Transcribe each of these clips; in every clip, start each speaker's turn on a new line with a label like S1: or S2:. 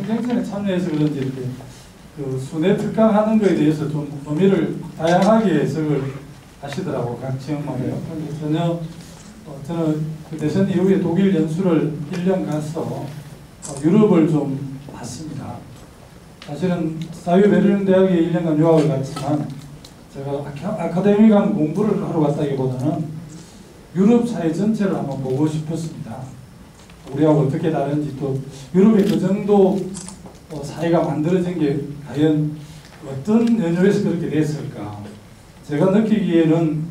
S1: 행정청에 참여해서 그런지 이렇게 그 순회 특강하는 거에 대해서 좀 의미를 다양하게 해석을 하시더라고 각 지역마다요. 그런데 전혀 저는 그 대선 이후에 독일 연수를 1년 가서 유럽을 좀 봤습니다. 사실은 사유 베를린 대학에 1년간 유학을 갔지만 제가 아카데미관 공부를 하러 갔다기보다는 유럽 사회 전체를 한번 보고 싶었습니다. 우리하고 어떻게 다른지, 또 유럽의 그 정도 사회가 만들어진 게 과연 어떤 연유에서 그렇게 됐을까. 제가 느끼기에는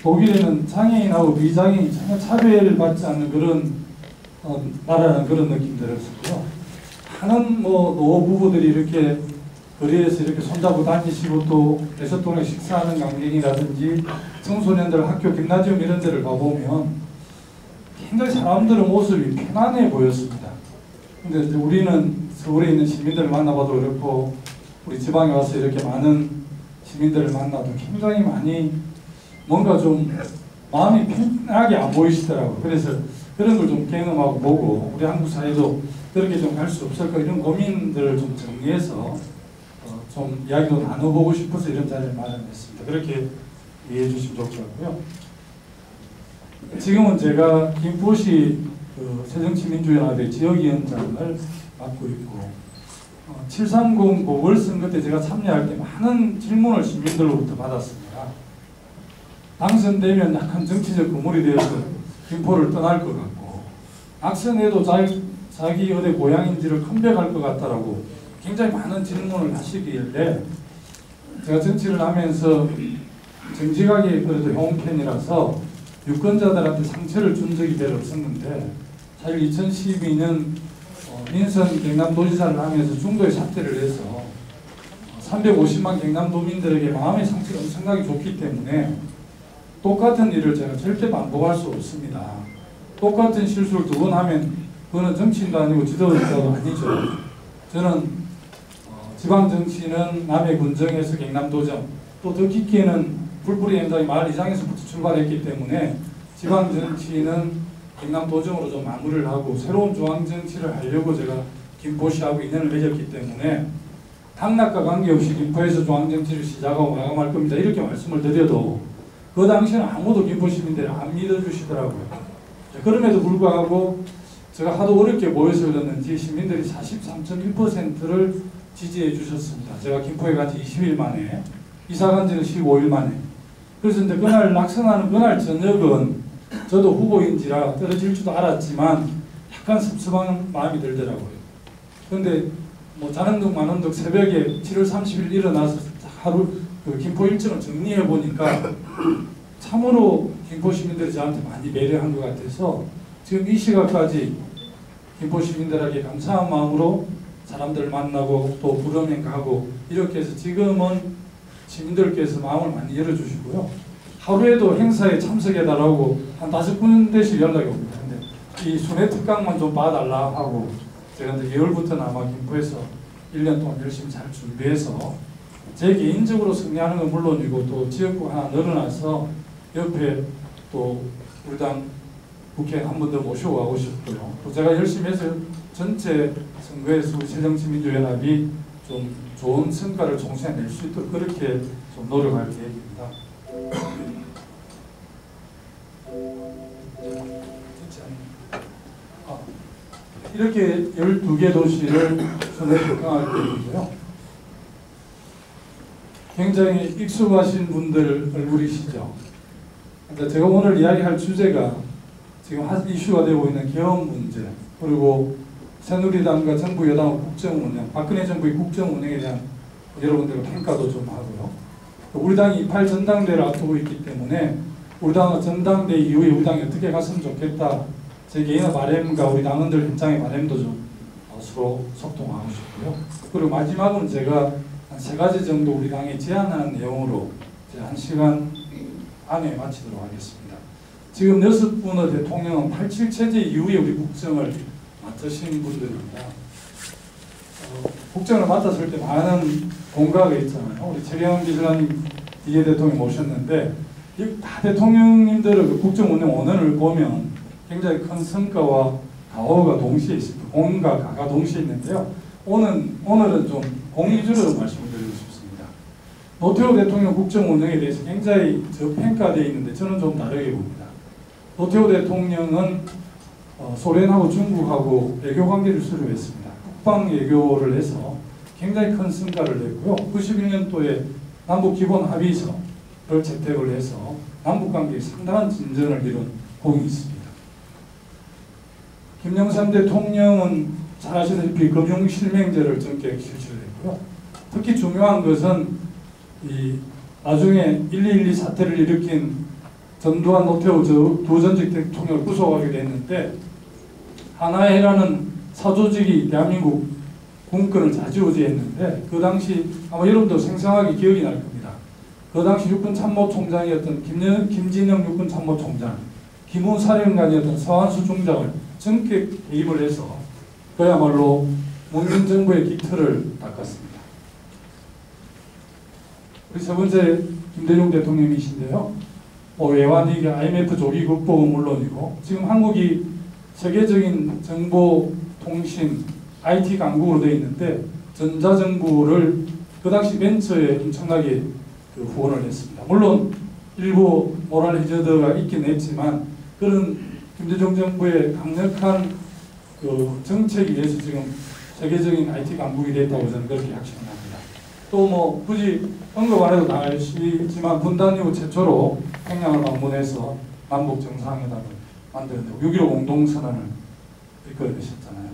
S1: 독일에는 장애인하고 비장애인 전혀 차별받지 않는 그런 나라라는 그런 느낌 들었었고요. 많은 노부부들이 이렇게 거리에서 이렇게 손잡고 다니시고 또 레스토랑에 식사하는 광경이라든지 청소년들 학교 김나지움 이런 데를 가보면 굉장히 사람들의 모습이 편안해 보였습니다. 근데 이제 우리는 서울에 있는 시민들을 만나봐도 그렇고 우리 지방에 와서 이렇게 많은 시민들을 만나도 굉장히 많이 뭔가 좀 마음이 편하게 안 보이시더라고요. 그래서 그런 걸 좀 경험하고 보고 우리 한국 사회도 그렇게 좀 갈 수 없을까 이런 고민들을 좀 정리해서 좀 이야기도 나눠보고 싶어서 이런 자리를 마련했습니다. 그렇게 이해해 주시면 좋을 것 같고요. 지금은 제가 김포시 새정치민주연합의 지역위원장을 맡고 있고 730 보궐선거 때 제가 참여할 때 많은 질문을 시민들로부터 받았습니다. 당선되면 약간 정치적 거물이 되어서 김포를 떠날 것 같고 악선해도 자기 어디 고향인지를 컴백할 것 같다라고 굉장히 많은 질문을 하시길래 제가 정치를 하면서 정직하게 그래도 형편이라서 유권자들한테 상처를 준 적이 별로 없었는데 사실 2012년 민선 경남도지사를 하면서 중도에 사퇴를 해서 350만 경남도민들에게 마음의 상처가 엄청나게 줬기 때문에 똑같은 일을 제가 절대 반복할 수 없습니다. 똑같은 실수를 두 번 하면 그거는 정치인도 아니고 지도자도 아니죠. 저는 지방정치는 남해 군정에서 경남도정 또 더 깊게는 불뿌리 현장이 마을 이장에서부터 출발했기 때문에 지방정치는 경남도정으로 좀 마무리를 하고 새로운 중앙정치를 하려고 제가 김포시하고 인연을 맺었기 때문에 당락과 관계없이 김포에서 중앙정치를 시작하고 마감할 겁니다. 이렇게 말씀을 드려도 그 당시에는 아무도 김포 시민들이 안 믿어주시더라고요. 그럼에도 불구하고 제가 하도 어렵게 보여서 그랬는지 시민들이 43.1%를 지지해 주셨습니다. 제가 김포에 간 지 20일 만에 이사 간 지는 15일 만에. 그래서 이제 그날 낙선하는 그날 저녁은 저도 후보인지라 떨어질 줄도 알았지만 약간 섭섭한 마음이 들더라고요. 그런데 자는 둥 마는 둥 새벽에 7월 30일 일어나서 하루 그 김포 일정을 정리해 보니까 참으로 김포 시민들이 저한테 많이 배려한 것 같아서 지금 이 시각까지 김포 시민들에게 감사한 마음으로 사람들을 만나고 또 부르면 가고 이렇게 해서 지금은 시민들께서 마음을 많이 열어주시고요. 하루에도 행사에 참석해달라고 한 5군데씩 연락이 옵니다. 근데 이 순회 특강만 좀 봐달라 하고 제가 이제 2월부터는 아마 김포에서 1년 동안 열심히 잘 준비해서 제 개인적으로 승리하는 건 물론이고 또 지역구 하나 늘어나서 옆에 또 우리 당 국회에 한 번 더 모시고 가고 싶고요. 또 제가 열심히 해서 전체 선거에서 우리 새정치민주연합이 좀 좋은 성과를 총선에 낼 수 있도록 그렇게 좀 노력할 계획입니다. 이렇게 12개 도시를 선에 특강할 계획이고요. 굉장히 익숙하신 분들 얼굴이시죠. 근데 제가 오늘 이야기할 주제가 지금 이슈가 되고 있는 계엄 문제 그리고 새누리당과 정부 여당의 국정운영, 박근혜 정부의 국정운영에 대한 여러분들의 평가도 좀 하고요. 우리 당이 28 전당대회를 앞두고 있기 때문에 우리 당은 전당대회 이후에 우리 당이 어떻게 갔으면 좋겠다. 제 개인의 바람과 우리 당원들 입장의 바람도 좀 서로 소통하고 싶고요. 그리고 마지막은 제가 한 3가지 정도 우리 당에 제안하는 내용으로 1시간 안에 마치도록 하겠습니다. 지금 6분의 대통령은 87 체제 이후에 우리 국정을 맡으신 분들입니다. 국정을 맡았을 때 많은 공과가 있잖아요. 우리 최경환 기자님 뒤에 대통령 모셨는데 다 대통령님들의 그 국정 운영 원언을 보면 굉장히 큰 성과와 가오가 동시에 있습니다. 공과 가가 동시에 있는데요. 오늘은 좀 공익주로 말씀을 드리고 싶습니다. 노태우 대통령 국정 운영에 대해서 굉장히 저평가되어 있는데 저는 좀 다르게 봅니다. 노태우 대통령은 소련하고 중국하고 외교 관계를 수립했습니다. 국방 외교를 해서 굉장히 큰 성과를 냈고요. 91년도에 남북 기본 합의서를 채택을 해서 남북 관계에 상당한 진전을 이룬 공이 있습니다. 김영삼 대통령은 잘 아시다시피 금융실명제를 전격 실시했고요. 특히 중요한 것은 이 나중에 1212 사태를 일으킨 전두환 노태우 두 전직 대통령을 구속하게 됐는데 하나회라는 사조직이 대한민국 군권을 좌지우지했는데 그 당시 아마 여러분도 생생하게 기억이 날 겁니다. 그 당시 육군참모총장이었던 김진영 육군참모총장, 김우 사령관이었던 서한수 중장을 전격 개입을 해서 그야말로 문민정부의 기틀을 닦았습니다. 우리 세 번째 김대중 대통령이신데요. 외환위기, IMF 조기 극복은 물론이고 지금 한국이 세계적인 정보, 통신, IT 강국으로 되어 있는데 전자정부를 그 당시 벤처에 엄청나게 후원을 했습니다. 물론 일부 모랄 해저드가 있긴 했지만 그런 김대중 정부의 강력한 정책에 의해서 지금 세계적인 IT 강국이 됐다고 저는 그렇게 확신합니다. 또 굳이 언급 안 해도 다 아시지만 분단 이후 최초로 평양을 방문해서 남북 정상회담을 만드는데 6.15 공동선언을 이끌어내셨잖아요.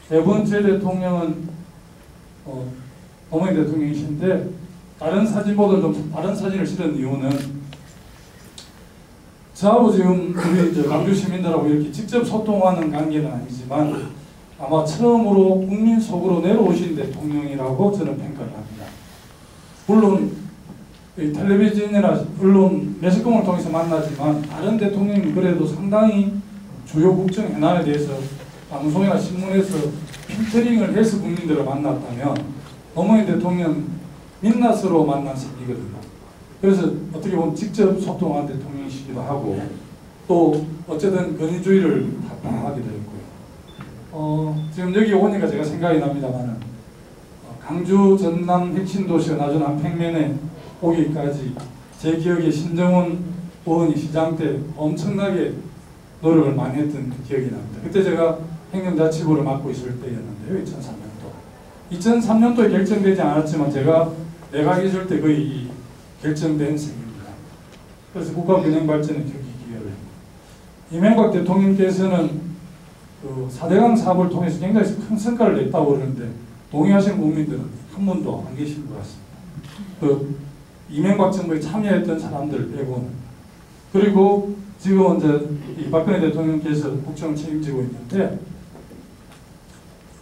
S1: 네 번째 대통령은 노무현 대통령이신데 다른 사진보다 좀 다른 사진을 실은 이유는 저하고 지금 우리 광주 시민들하고 이렇게 직접 소통하는 관계는 아니지만 아마 처음으로 국민 속으로 내려오신 대통령이라고 저는 평가를 합니다. 물론 텔레비전이나 언론 매스컴을 통해서 만나지만 다른 대통령이 그래도 상당히 주요 국정 현안에 대해서 방송이나 신문에서 필터링을 해서 국민들을 만났다면 노무현 대통령 민낯으로 만난 셈이거든요. 그래서 어떻게 보면 직접 소통한 대통령이시기도 하고 또 어쨌든 권위주의를 타파하기도 했고요. 지금 여기 오니까 제가 생각이 납니다만은 강주 전남 핵심 도시가 나중 한 평면에 오기까지 제 기억에 신정훈 의원이 시장 때 엄청나게 노력을 많이 했던 기억이 납니다. 그때 제가 행정자치부를 맡고 있을 때였는데요. 2003년도. 2003년도에 결정되지 않았지만 제가 내각 있을 때 거의 결정된 셈입니다. 그래서 국가균형발전에 격히 기여를 했고 이명박 대통령께서는 그 4대강 사업을 통해서 굉장히 큰 성과를 냈다고 그러는데 동의하시는 국민들은 한 분도 안 계신 것 같습니다. 그 이명박 정부에 참여했던 사람들 빼고는. 그리고 지금 이제 이 박근혜 대통령께서 국정을 책임지고 있는데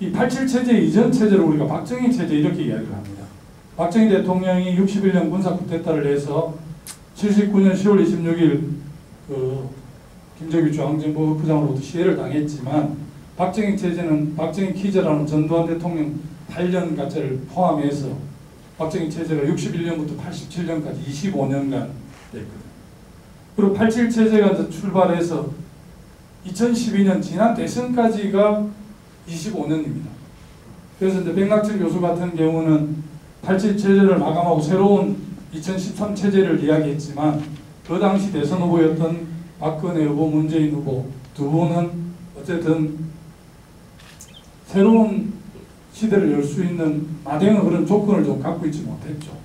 S1: 이 87 체제 이전 체제를 우리가 박정희 체제 이렇게 이야기를 합니다. 박정희 대통령이 61년 군사 쿠데타를 해서 79년 10월 26일 그 김정일 중앙정부 부장으로부터 시해를 당했지만 박정희 체제는 박정희 키제라는 전두환 대통령 8년 가짜를 포함해서 박정희 체제가 61년부터 87년까지 25년간 됐거든요. 그리고 87 체제가 이제 출발해서 2012년 지난 대선까지가 25년입니다. 그래서 이제 백낙철 교수 같은 경우는 87 체제를 마감하고 새로운 2013 체제를 이야기했지만 그 당시 대선 후보였던 박근혜 후보, 문재인 후보 두 분은 어쨌든 새로운 시대를 열 수 있는 마땅한 그런 조건을 좀 갖고 있지 못했죠.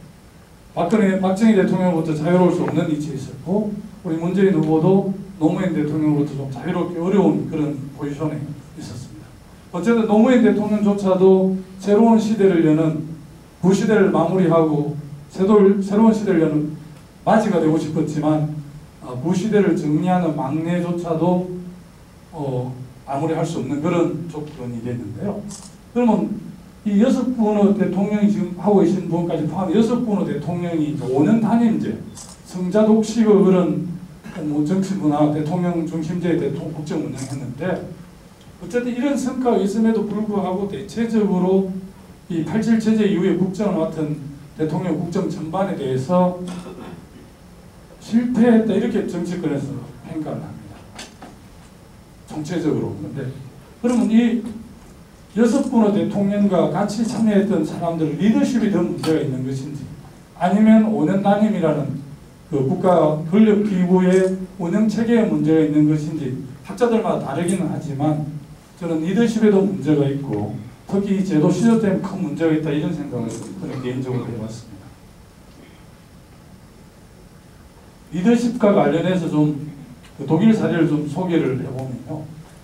S1: 박정희 대통령으로부터 자유로울 수 없는 위치에 있었고 우리 문재인 후보도 노무현 대통령으로부터 좀 자유롭기 어려운 그런 포지션에 있었습니다. 어쨌든 노무현 대통령조차도 새로운 시대를 여는 구시대를 마무리하고 새로운 시대를 여는 맞이가 되고 싶었지만 구시대를 정리하는 막내조차도 마무리할 수 없는 그런 조건이 됐는데요. 그러면 이 6분의 대통령이 지금 하고 계신 분까지 포함해 6분의 대통령이 5년 단임제 성자 독식의 그런 정치 문화 대통령 중심제의 국정 운영했는데 어쨌든 이런 성과가 있음에도 불구하고 대체적으로 이 87 체제 이후에 국정을 맡은 대통령 국정 전반에 대해서 실패했다 이렇게 정치권에서 평가를 합니다. 총체적으로. 그런데 그러면 이 6분의 대통령과 같이 참여했던 사람들 리더십이 더 문제가 있는 것인지, 아니면 5년 단임이라는 그 국가 권력 기구의 운영 체계에 문제가 있는 것인지 학자들마다 다르기는 하지만 저는 리더십에도 문제가 있고 특히 제도 시절 때문에 큰 문제가 있다 이런 생각을 저는 개인적으로 해봤습니다. 리더십과 관련해서 좀 독일 사례를 좀 소개를 해보면요.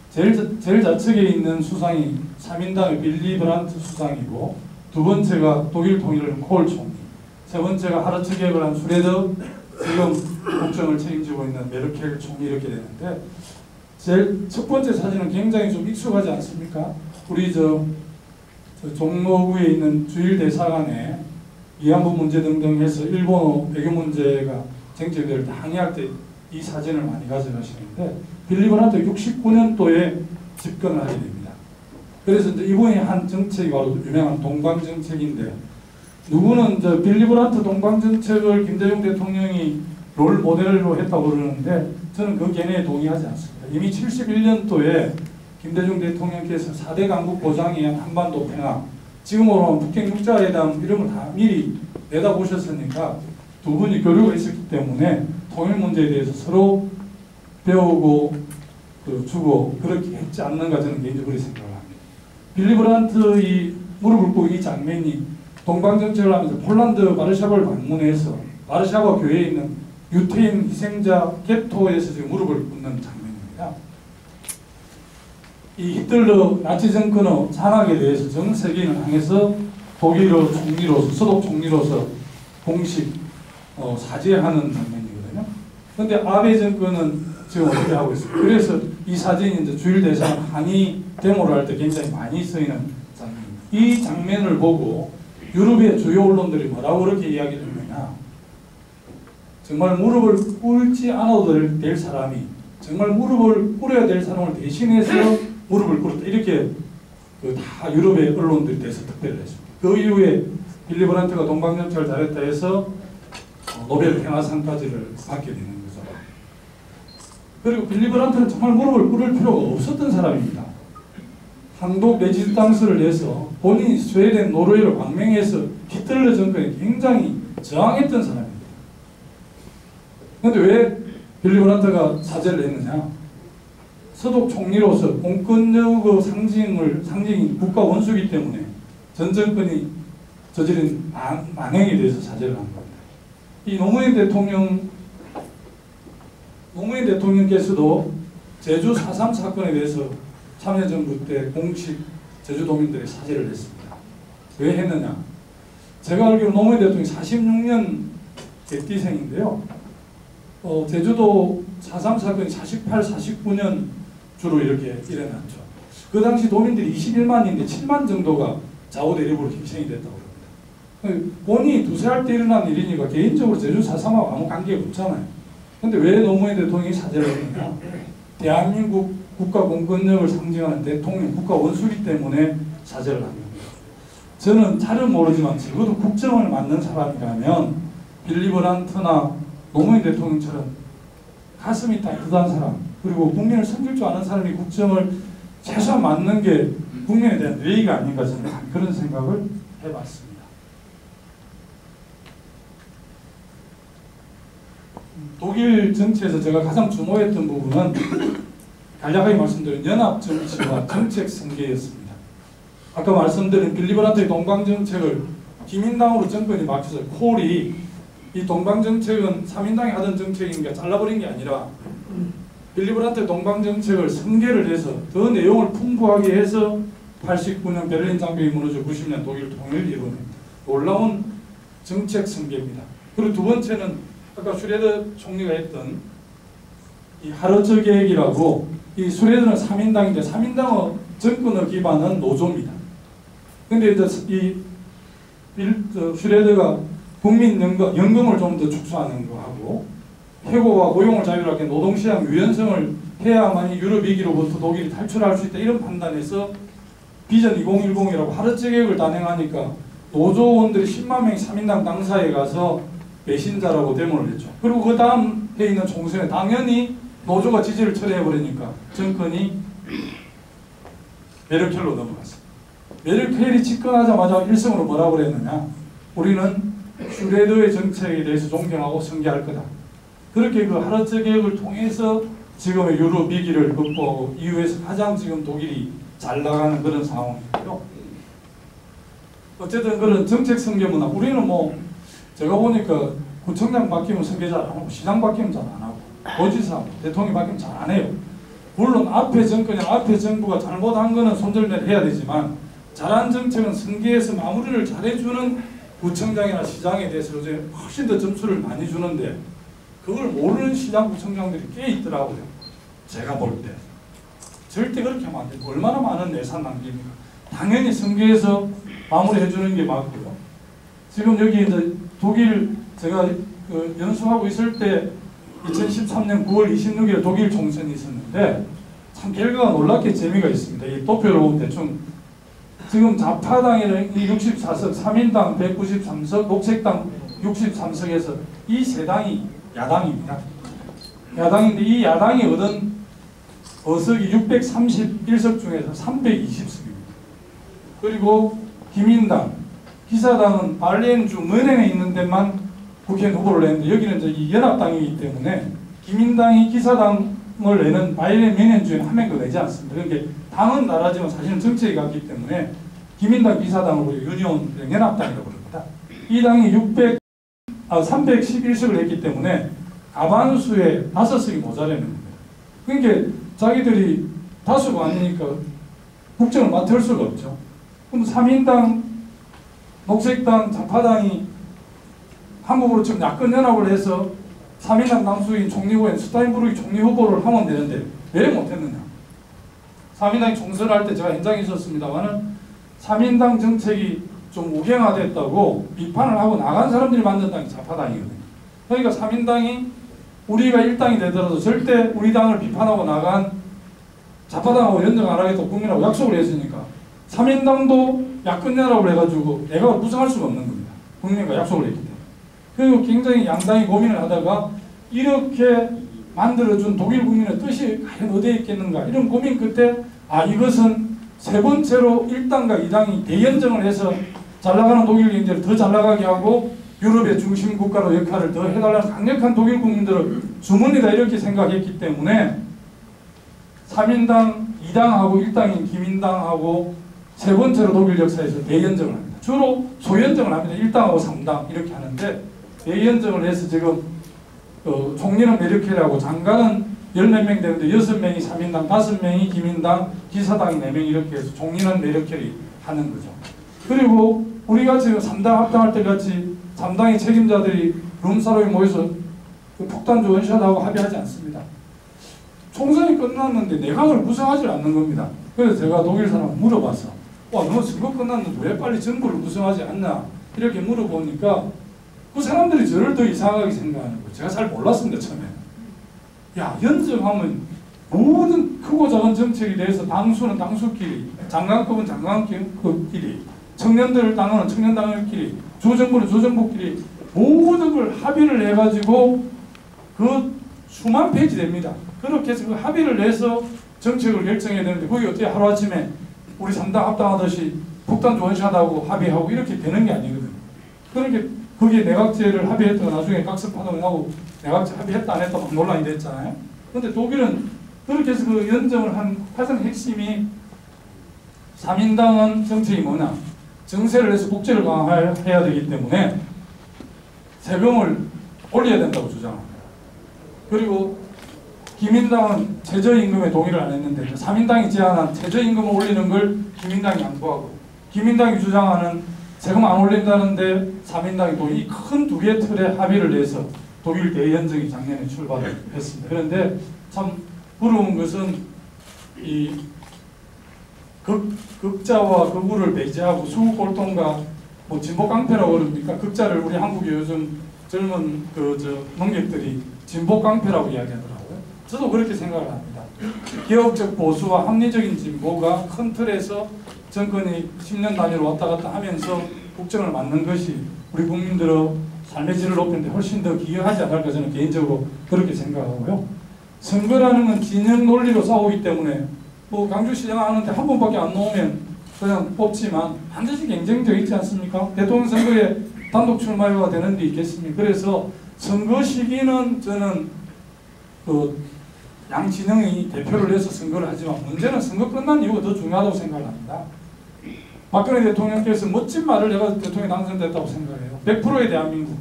S1: 제일 좌측에 있는 수상이 3인당의 빌리 브란트 수상이고, 두 번째가 독일 통일을 콜 총리, 세 번째가 하르츠 개혁을 한 슈레더, 지금 국정을 책임지고 있는 메르켈 총리 이렇게 되는데, 제일 첫 번째 사진은 굉장히 좀 익숙하지 않습니까? 우리 저 종로구에 있는 주일 대사관에 위안부 문제 등등 해서 일본어 외교 문제가 쟁점될 때 항의할 때 이 사진을 많이 가져가시는데, 빌리 브란트 69년도에 집권을 하게 됩니다. 그래서 이제 이분이 한 정책이 바로 유명한 동방정책인데, 누구는 이제 빌리 브란트 동방정책을 김대중 대통령이 롤 모델로 했다고 그러는데 저는 그 견해에 동의하지 않습니다. 이미 71년도에 김대중 대통령께서 4대 강국 보장에 의한 한반도 평화, 지금으로는 북핵 육자회담 이름을 다 미리 내다보셨으니까 두 분이 교류가 있었기 때문에 통일 문제에 대해서 서로 배우고 주고 그렇게 했지 않는가 저는 개인적으로 생각을 합니다. 빌리 브란트의 무릎을 꿇고 이 장면이 동방정책을 하면서 폴란드 바르샤바를 방문해서 바르샤바 교회에 있는 유태인 희생자 게토에서 지금 무릎을 꿇는 장면입니다. 이 히틀러 나치 정권의 장악에 대해서 전 세계인을 향해서 독일의 총리로서, 서독 총리로서 공식 사죄하는 장면이거든요. 그런데 아베 정권은 지금 어떻게 하고 있어요? 그래서 이 사진이 이제 주일 대사관 항의 데모를 할 때 굉장히 많이 쓰이는 장면입니다. 이 장면을 보고 유럽의 주요 언론들이 뭐라고 그렇게 이야기를 했느냐? 정말 무릎을 꿇지 않아도 될 사람이 정말 무릎을 꿇어야 될 사람을 대신해서 무릎을 꿇었다. 이렇게 다 유럽의 언론들이 대해서 특별히 했습니다. 그 이후에 빌리 브란트가 동방정책을 잘했다 해서 노벨 평화상까지를 받게 되는 거죠. 그리고 빌리 브란트는 정말 무릎을 꿇을 필요가 없었던 사람입니다. 항독 레지스탕스를 내서 본인이 스웨덴, 노르웨이를 망명해서 히틀러 정권에 굉장히 저항했던 사람입니다. 그런데 왜 빌리 브란트가 사죄를 했느냐? 서독 총리로서 공권력의 상징인 국가 원수이기 때문에 전 정권이 저지른 만행에 대해서 사죄를 한 겁니다. 이 노무현 대통령께서도 제주 4.3 사건에 대해서 참여정부 때 공식 제주도민들의 사죄를 했습니다. 왜 했느냐? 제가 알기로 노무현 대통령이 46년 개띠생인데요. 제주도 4.3 사건이 48, 49년 주로 이렇게 일어났죠. 그 당시 도민들이 21만인데 7만 정도가 좌우 대립으로 희생이 됐다고 합니다. 본인이 두세 할 때 일어난 일이니까 개인적으로 제주 4.3하고 아무 관계가 없잖아요. 근데 왜 노무현 대통령이 사죄를 했느냐? 대한민국 국가 공권력을 상징하는 대통령, 국가 원수기 때문에 사죄를 한 겁니다. 저는 잘은 모르지만 적어도 국정을 맡는 사람이라면 빌리 브란트나 노무현 대통령처럼 가슴이 따뜻한 사람, 그리고 국민을 섬길 줄 아는 사람이 국정을 최소한 맡는 게 국민에 대한 예의가 아닌가 저는 그런 생각을 해봤습니다. 독일 정치에서 제가 가장 주목했던 부분은 간략하게 말씀드린 연합 정치와 정책 승계였습니다. 아까 말씀드린 빌리 브란트의 동방정책을 기민당으로 정권이 맡겨서 콜이 이 동방정책은 3인당이 하던 정책인가 잘라버린 게 아니라 빌리 브란트의 동방정책을 승계를 해서 더 내용을 풍부하게 해서 89년 베를린 장벽이 무너져 90년 독일 통일을 이루는 놀라운 정책 승계입니다. 그리고 두 번째는 아까 슈레더 총리가 했던 이 하르츠 계획이라고, 이 슈레더는 3인당인데 3인당의 정권의 기반은 노조입니다. 근데 이제 슈레더가 국민 연금을 좀 더 축소하는 거 하고 해고와 고용을 자유롭게 노동시장 유연성을 해야만이 유럽 위기로부터 독일이 탈출할 수 있다 이런 판단에서 비전 2010이라고 하르츠 계획을 단행하니까 노조원들이 10만 명이 3인당 당사에 가서 배신자라고 데모를 했죠. 그리고 그 다음 해 있는 총선에 당연히 노조가 지지를 철회해버리니까 정권이 메르켈로 넘어갔습니다. 메르켈이 집권하자마자 일성으로 뭐라고 그랬느냐. 우리는 슈레더의 정책에 대해서 존경하고 승계할 거다. 그렇게 그 하르츠 개혁을 통해서 지금의 유럽 위기를 극복하고 EU에서 가장 지금 독일이 잘 나가는 그런 상황이고요. 어쨌든 그런 정책 승계 문화, 우리는 뭐 제가 보니까 구청장 바뀌면 승계 잘 안 하고 시장 바뀌면 잘 안 하고 도지사, 대통령이 바뀌면 잘 안 해요. 물론 앞에 정권이나 앞에 정부가 잘못한 거는 손절을 해야 되지만 잘한 정책은 승계해서 마무리를 잘해주는 구청장이나 시장에 대해서 이제 훨씬 더 점수를 많이 주는데 그걸 모르는 시장 구청장들이 꽤 있더라고요. 제가 볼 때. 절대 그렇게 하면 안 돼요. 얼마나 많은 예산 낭비입니까? 당연히 승계해서 마무리해 주는 게 맞고요. 지금 여기 이제 독일 제가 그 연수하고 있을 때 2013년 9월 26일 독일 총선이 있었는데 참 결과가 놀랍게 재미가 있습니다. 이 도표를 보면 대충 지금 좌파당에는 64석, 3인당 193석, 녹색당 63석에서 이 세 당이 야당입니다. 야당인데 이 야당이 얻은 의석이 631석 중에서 320석입니다. 그리고 기민당, 기사당은 발렌주 문행에 있는 데만 국회의원 후보를 냈는데 여기는 이제 이 연합당이기 때문에 기민당이 기사당을 내는 바이에른 뮌헨주에는 한 명도 내지 않습니다. 그러니까 당은 나라지만 사실은 정책이 같기 때문에 기민당, 기사당을 우리 유니온 연합당이라고 부릅니다. 이 당이 311석을 했기 때문에 과반수에 5석이 모자라는 겁니다. 그러니까 자기들이 다수가 아니니까 국정을 맡을 수가 없죠. 그럼 3인당, 녹색당, 좌파당이 한국으로 지금 야권연합을 해서 3인당 당수인 총리후보인 스타인부르기 총리 후보를 하면 되는데 왜 못했느냐. 3인당이 총선을 할 때 제가 현장에 있었습니다만은 3인당 정책이 좀 우경화됐다고 비판을 하고 나간 사람들이 만든 당이 좌파당이거든요. 그러니까 3인당이 우리가 1당이 되더라도 절대 우리 당을 비판하고 나간 좌파당하고 연정 안 하겠다고 국민하고 약속을 했으니까 3인당도 야권연합을 해가지고 내가 구성할 수가 없는 겁니다. 국민과 약속을 했기 때문에. 그리고 굉장히 양당이 고민을 하다가 이렇게 만들어준 독일 국민의 뜻이 과연 어디에 있겠는가 이런 고민 끝에 이것은 세 번째로 1당과 2당이 대연정을 해서 잘 나가는 독일 경제를 더 잘 나가게 하고 유럽의 중심 국가로 역할을 더 해달라는 강력한 독일 국민들을 주문이다 이렇게 생각했기 때문에 3인당 2당하고 1당인 기민당하고 세 번째로 독일 역사에서 대연정을 합니다. 주로 소연정을 합니다. 1당하고 3당 이렇게 하는데 대연정을 해서 지금 총리는 메르켈하고 장관은 14명 되는데 6명이 3인당, 5명이 기민당, 기사당이 4명 이렇게 해서 총리는 메르켈이 하는 거죠. 그리고 우리가 지금 3당 합당할 때 같이 3당의 책임자들이 룸사롱에 모여서 폭탄주 원샷하고 합의하지 않습니다. 총선이 끝났는데 내각을 구성하지 않는 겁니다. 그래서 제가 독일 사람 물어봤어. 너 선거 끝났는데 왜 빨리 정부를 구성하지 않나? 이렇게 물어보니까 그 사람들이 저를 더 이상하게 생각하는 거예요. 제가 잘 몰랐습니다, 처음에. 연정하면 모든 크고 작은 정책에 대해서 당수는 당수끼리, 장관급은 장관급끼리, 청년들 당원은 청년당원끼리, 주정부는 주정부끼리 모든 걸 합의를 해가지고 그 수만 페이지 됩니다. 그렇게 해서 그 합의를 내서 정책을 결정해야 되는데 그게 어떻게 하루아침에 우리 3당 합당하듯이 폭탄주 원샷하고 합의하고 이렇게 되는 게 아니거든요. 그러니까 거기에 내각제를 합의했다가 나중에 각설파동하고 내각제 합의했다 안 했다 막 논란이 됐잖아요. 그런데 독일은 그렇게 해서 그 연정을 한 가장 핵심이 3인당은 정책이 뭐냐. 정세를 해서 국제를 강화해야 되기 때문에 세금을 올려야 된다고 주장합니다. 그리고 기민당은 최저임금에 동의를 안 했는데 3인당이 제안한 최저임금을 올리는 걸 기민당이 양보하고 기민당이 주장하는 세금 안 올린다는데 3인당이 또 이 큰 두 개의 틀에 합의를 내서 독일 대연정이 작년에 출발을 했습니다. 그런데 참 부러운 것은 이 극자와 극우를 배제하고 수골동과 뭐 진보 깡패라고 그럽니까? 극자를 우리 한국의 요즘 젊은 농객들이 진보 깡패라고 이야기하더라고요. 저도 그렇게 생각을 합니다. 개혁적 보수와 합리적인 진보가 큰 틀에서 정권이 10년 단위로 왔다 갔다 하면서 국정을 맡는 것이 우리 국민들의 삶의 질을 높이는 데 훨씬 더 기여하지 않을까 저는 개인적으로 그렇게 생각하고요. 선거라는 건 진영 논리로 싸우기 때문에 뭐 강주시장 하는데 한 번밖에 안 나오면 그냥 뽑지만 반드시 경쟁력 있지 않습니까? 대통령 선거에 단독 출마가 되는 데 있겠습니까? 그래서 선거 시기는 저는 양 진영이 대표를 해서 선거를 하지만 문제는 선거 끝난 이후가 더 중요하다고 생각을 합니다. 박근혜 대통령께서 멋진 말을 내가 대통령이 당선됐다고 생각해요. 100%의 대한민국.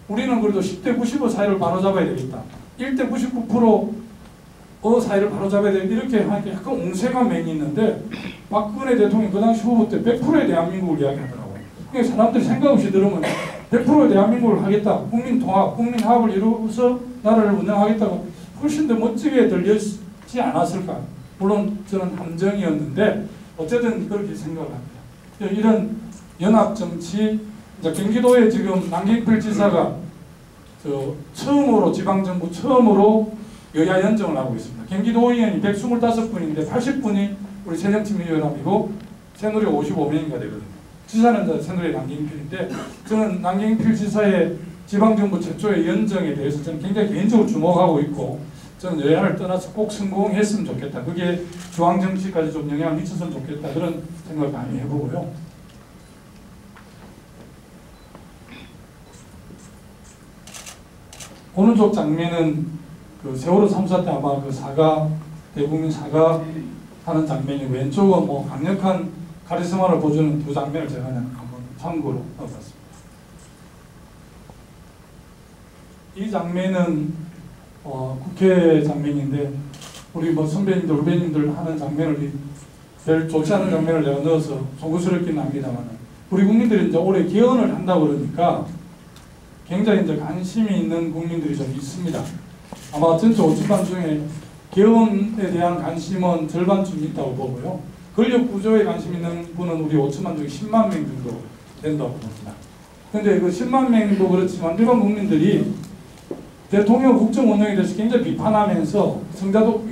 S1: 우리는 그래도 10대 95 사이를 바로잡아야 되겠다. 1대 99% 사이를 바로잡아야 되겠다. 이렇게 하니까 약간 옹색한 면이 있는데 박근혜 대통령이 그 당시 후보 때 100%의 대한민국을 이야기하더라고요. 그러니까 사람들이 생각 없이 들으면 100%의 대한민국을 하겠다. 국민 통합, 국민 화합을 이루어서 나라를 운영하겠다고 훨씬 더 멋지게 들렸지 않았을까. 물론 저는 함정이었는데 어쨌든 그렇게 생각을 합니다. 이런 연합정치, 경기도에 지금 남경필 지사가 처음으로 지방정부 처음으로 여야 연정을 하고 있습니다. 경기도 의원이 125분인데 80분이 우리 새정치민주연합이고 새누리가 55명인가 되거든요. 지사는 새누리의 남경필인데 저는 남경필 지사의 지방정부 최초의 연정에 대해서 저는 굉장히 개인적으로 주목하고 있고 저는 여야를 떠나서 꼭 성공했으면 좋겠다. 그게 중앙정치까지 좀 영향을 미쳤으면 좋겠다. 그런 생각을 많이 해보고요. 오른쪽 장면은 그 세월호 3사 때 아마 그 사과, 대국민 사과 하는 장면이 왼쪽은 뭐 강력한 카리스마를 보여주는 두 장면을 제가 그냥 한번 참고로 넣어봤습니다. 이 장면은 국회 장면인데 우리 뭐 선배님들, 후배님들 하는 장면을 별 좋지 않은 장면을 내가 넣어서 송구스럽긴 합니다만 우리 국민들이 이제 올해 개헌을 한다고 그러니까 굉장히 이제 관심이 있는 국민들이 좀 있습니다. 아마 전체 5천만 중에 개헌에 대한 관심은 절반쯤 있다고 보고요. 권력 구조에 관심 있는 분은 우리 5천만 중에 10만 명 정도 된다고 봅니다. 그런데 그 10만 명도 그렇지만 일반 국민들이 대통령 국정 운영에 대해서 굉장히 비판하면서 성자독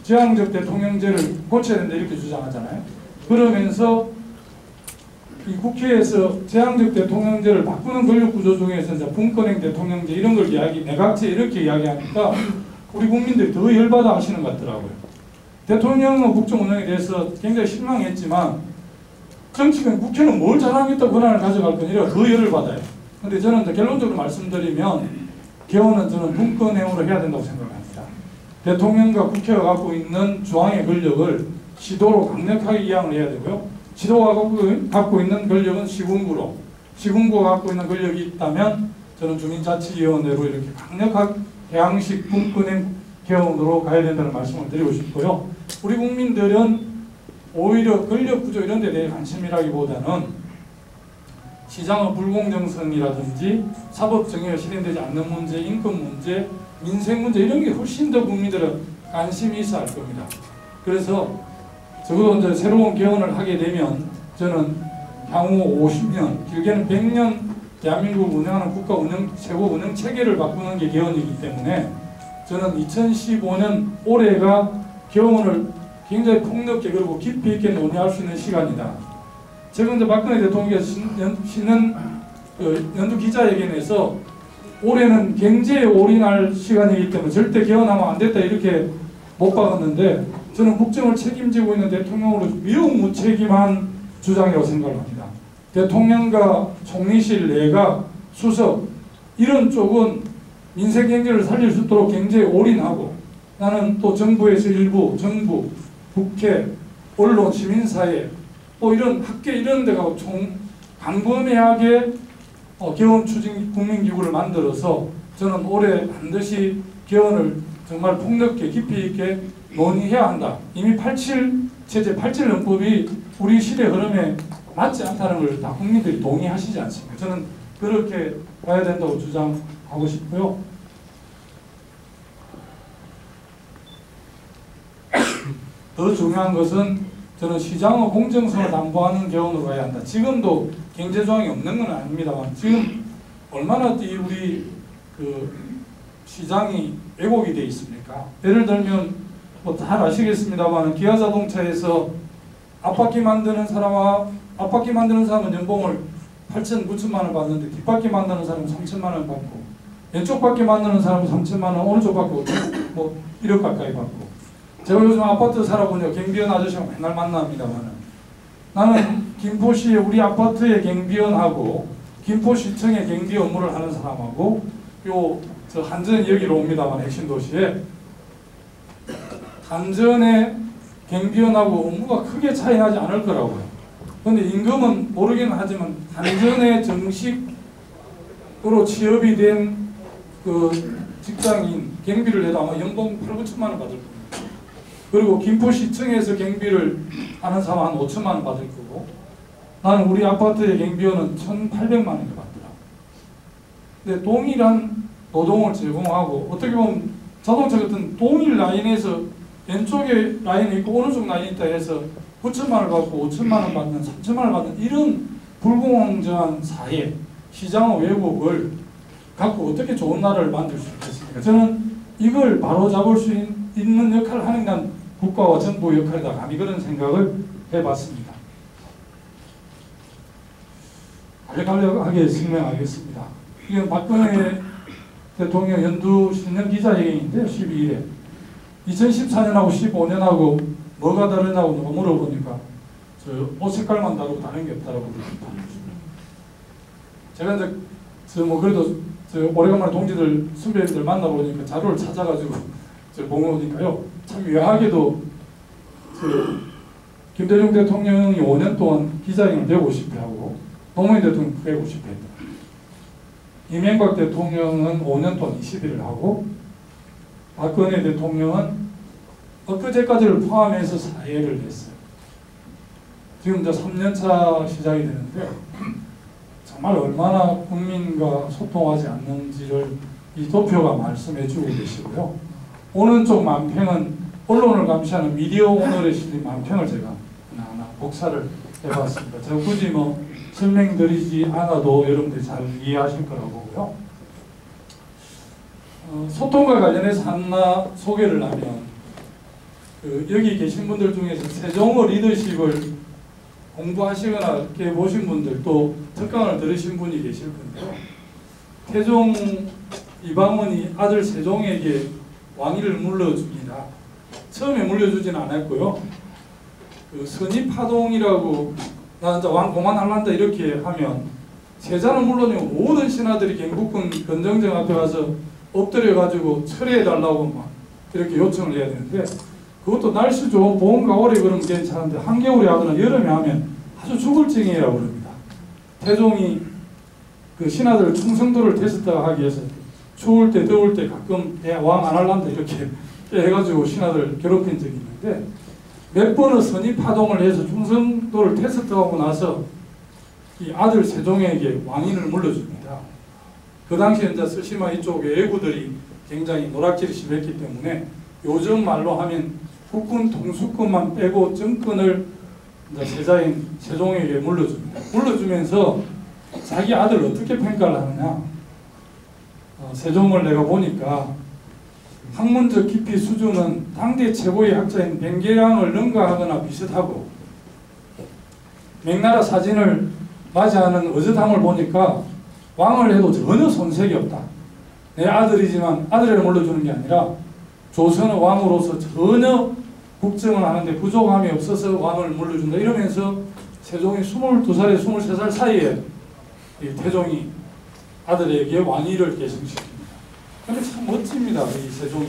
S1: 제왕적 대통령제를 고쳐야 된다 이렇게 주장하잖아요. 그러면서 이 국회에서 제왕적 대통령제를 바꾸는 권력 구조 중에서 이제 분권형 대통령제 이런 걸 내각제 이렇게 이야기하니까 우리 국민들이 더 열받아 하시는 것 같더라고요. 대통령은 국정 운영에 대해서 굉장히 실망했지만 정치권 국회는 뭘 잘하겠다고 권한을 가져갈 거니라 더 열을 받아요. 근데 저는 결론적으로 말씀드리면 개헌은 저는 분권형으로 해야 된다고 생각합니다. 대통령과 국회가 갖고 있는 중앙의 권력을 시도로 강력하게 이양을 해야 되고요. 시도가 갖고 있는 권력은 시군구로, 시군구가 갖고 있는 권력이 있다면 저는 주민자치위원회로 이렇게 강력하게 해양식 분권형 개헌으로 가야 된다는 말씀을 드리고 싶고요. 우리 국민들은 오히려 권력구조 이런 데 대해 관심이라기보다는 시장의 불공정성이라든지 사법정의가 실현되지 않는 문제, 인권 문제, 민생 문제 이런 게 훨씬 더 국민들은 관심이 있어 할 겁니다. 그래서 적어도 이제 새로운 개헌을 하게 되면 저는 향후 50년, 길게는 100년 대한민국을 운영하는 국가 운영, 최고 운영 체계를 바꾸는 게 개헌이기 때문에 저는 2015년 올해가 개헌을 굉장히 폭넓게 그리고 깊이 있게 논의할 수 있는 시간이다. 최근 이제 박근혜 대통령께서 연두 기자회견에서 올해는 경제에 올인할 시간이기 때문에 절대 개헌하면 안 됐다 이렇게 못 박았는데 저는 국정을 책임지고 있는 대통령으로 매우 무책임한 주장이라고 생각합니다. 대통령과 총리실, 내각, 수석 이런 쪽은 민생 경제를 살릴 수 있도록 경제에 올인하고 나는 또 정부에서 일부, 정부, 국회, 언론, 시민사회 뭐 이런 학계 이런 데가 광범위하게 개헌 추진 국민기구를 만들어서 저는 올해 반드시 개헌을 정말 폭넓게 깊이 있게 논의해야 한다. 이미 87 체제 87헌법이 우리 시대 흐름에 맞지 않다는 걸 다 국민들이 동의하시지 않습니까? 저는 그렇게 가야 된다고 주장하고 싶고요. 더 중요한 것은 저는 시장의 공정성을 담보하는 개헌으로 가야 한다. 지금도 경제 조항이 없는 건 아닙니다만 지금 얼마나 우리 그 시장이 왜곡이 돼 있습니까? 예를 들면 뭐 잘 아시겠습니다만 기아자동차에서 앞바퀴 만드는 사람은 연봉을 8천, 9천만 원 받는데 뒷바퀴 만드는 사람은 3천만 원 받고 왼쪽 바퀴 만드는 사람은 3천만 원, 오른쪽 바퀴 뭐 1억 가까이 받고 제가 요즘 아파트 살아보니까 경비원 아저씨가 맨날 만납니다만 나는 김포시의 우리 아파트의 경비원하고 김포시청의 경비 업무를 하는 사람하고 저 한전 여기로 옵니다만 핵심 도시에 한전의 경비원하고 업무가 크게 차이 나지 않을 거라고요. 그런데 임금은 모르긴 하지만 한전의 정식으로 취업이 된 그 직장인 경비를 해도 아마 연봉 8, 9천만 원 받을 겁니다. 그리고 김포시청에서 경비를 하는 사람 한 5천만 원 받을 거고 나는 우리 아파트의 경비원은 1,800만 원을 받더라. 근데 동일한 노동을 제공하고 어떻게 보면 자동차 같은 동일 라인에서 왼쪽에 라인이 있고 오른쪽 라인이 있다 해서 9천만 원을 받고 5천만 원 받는 3천만 원을 받는 이런 불공정한 사회 시장 왜곡을 갖고 어떻게 좋은 나라를 만들 수 있겠습니까? 저는 이걸 바로잡을 수 있는 역할을 하는 건 국가와 정부 역할이다. 감히 그런 생각을 해봤습니다. 간략하게 설명하겠습니다. 이건 박근혜 대통령 연두 신년 기자회견인데요. 12일에 2014년하고 15년하고 뭐가 다르냐고 누가 물어보니까 저 옷 색깔만 다르고 다른 게 없다라고 그럽니다. 제가 이제 그래도 오래간만에 동지들 선배님들 만나보니까 자료를 찾아가지고 보니까요 참 묘하게도 김대중 대통령이 5년 동안 기자회견을 150회 노무현 대통령이 150회 했다. 이명박 대통령은 5년 동안 20일을 하고 박근혜 대통령은 엊그제까지를 포함해서 4회를 했어요. 지금 이제 3년차 시작이 되는데 정말 얼마나 국민과 소통하지 않는지를 이 도표가 말씀해주고 계시고요. 오른쪽 만평은 언론을 감시하는 미디어 오늘에 실린 만평을 제가 하나하나 복사를 해봤습니다. 제가 굳이 설명드리지 않아도 여러분들이 잘 이해하실 거라고 보고요. 소통과 관련해서 하나 소개를 하면 여기 계신 분들 중에서 세종어 리더십을 공부하시거나 이렇게 보신 분들 또 특강을 들으신 분이 계실 건데요. 태종 이방원이 아들 세종에게 왕위를 물려줍니다. 처음에 물려주지는 않았고요. 선입파동이라고 나 이제 왕 그만할란다 이렇게 하면 세자는 물론이고 모든 신하들이 경복궁 건정정 앞에 가서 엎드려가지고 철회해달라고 막 이렇게 요청을 해야 되는데 그것도 날씨 좋은 봄, 가을에 그러면 괜찮은데 한겨울에 하거나 여름에 하면 아주 죽을 징이라고 그럽니다. 태종이 그 신하들 충성도를 테스트하기 위해서 추울 때 더울 때 가끔 왕 안 할란다 이렇게 해가지고 신하들 괴롭힌 적이 있는데 몇 번의 선입파동을 해서 충성도를 테스트하고 나서 이 아들 세종에게 왕위를 물려줍니다. 그 당시에 이제 스시마 이쪽 애구들이 굉장히 노략질이 심했기 때문에 요즘 말로 하면 국군 통수권만 빼고 정권을 이제 세자인 세종에게 물려줍니다. 물려주면서 자기 아들을 어떻게 평가를 하느냐. 세종을 내가 보니까 학문적 깊이 수준은 당대 최고의 학자인 변계량을 능가하거나 비슷하고 명나라 사진을 맞이하는 의젓함을 보니까 왕을 해도 전혀 손색이 없다. 내 아들이지만 아들을 물려주는 게 아니라 조선의 왕으로서 전혀 국정을 하는데 부족함이 없어서 왕을 물려준다. 이러면서 세종이 22살에 23살 사이에 이 태종이 아들에게 왕위를 계승시킵니다. 근데 참 멋집니다. 이 세종이.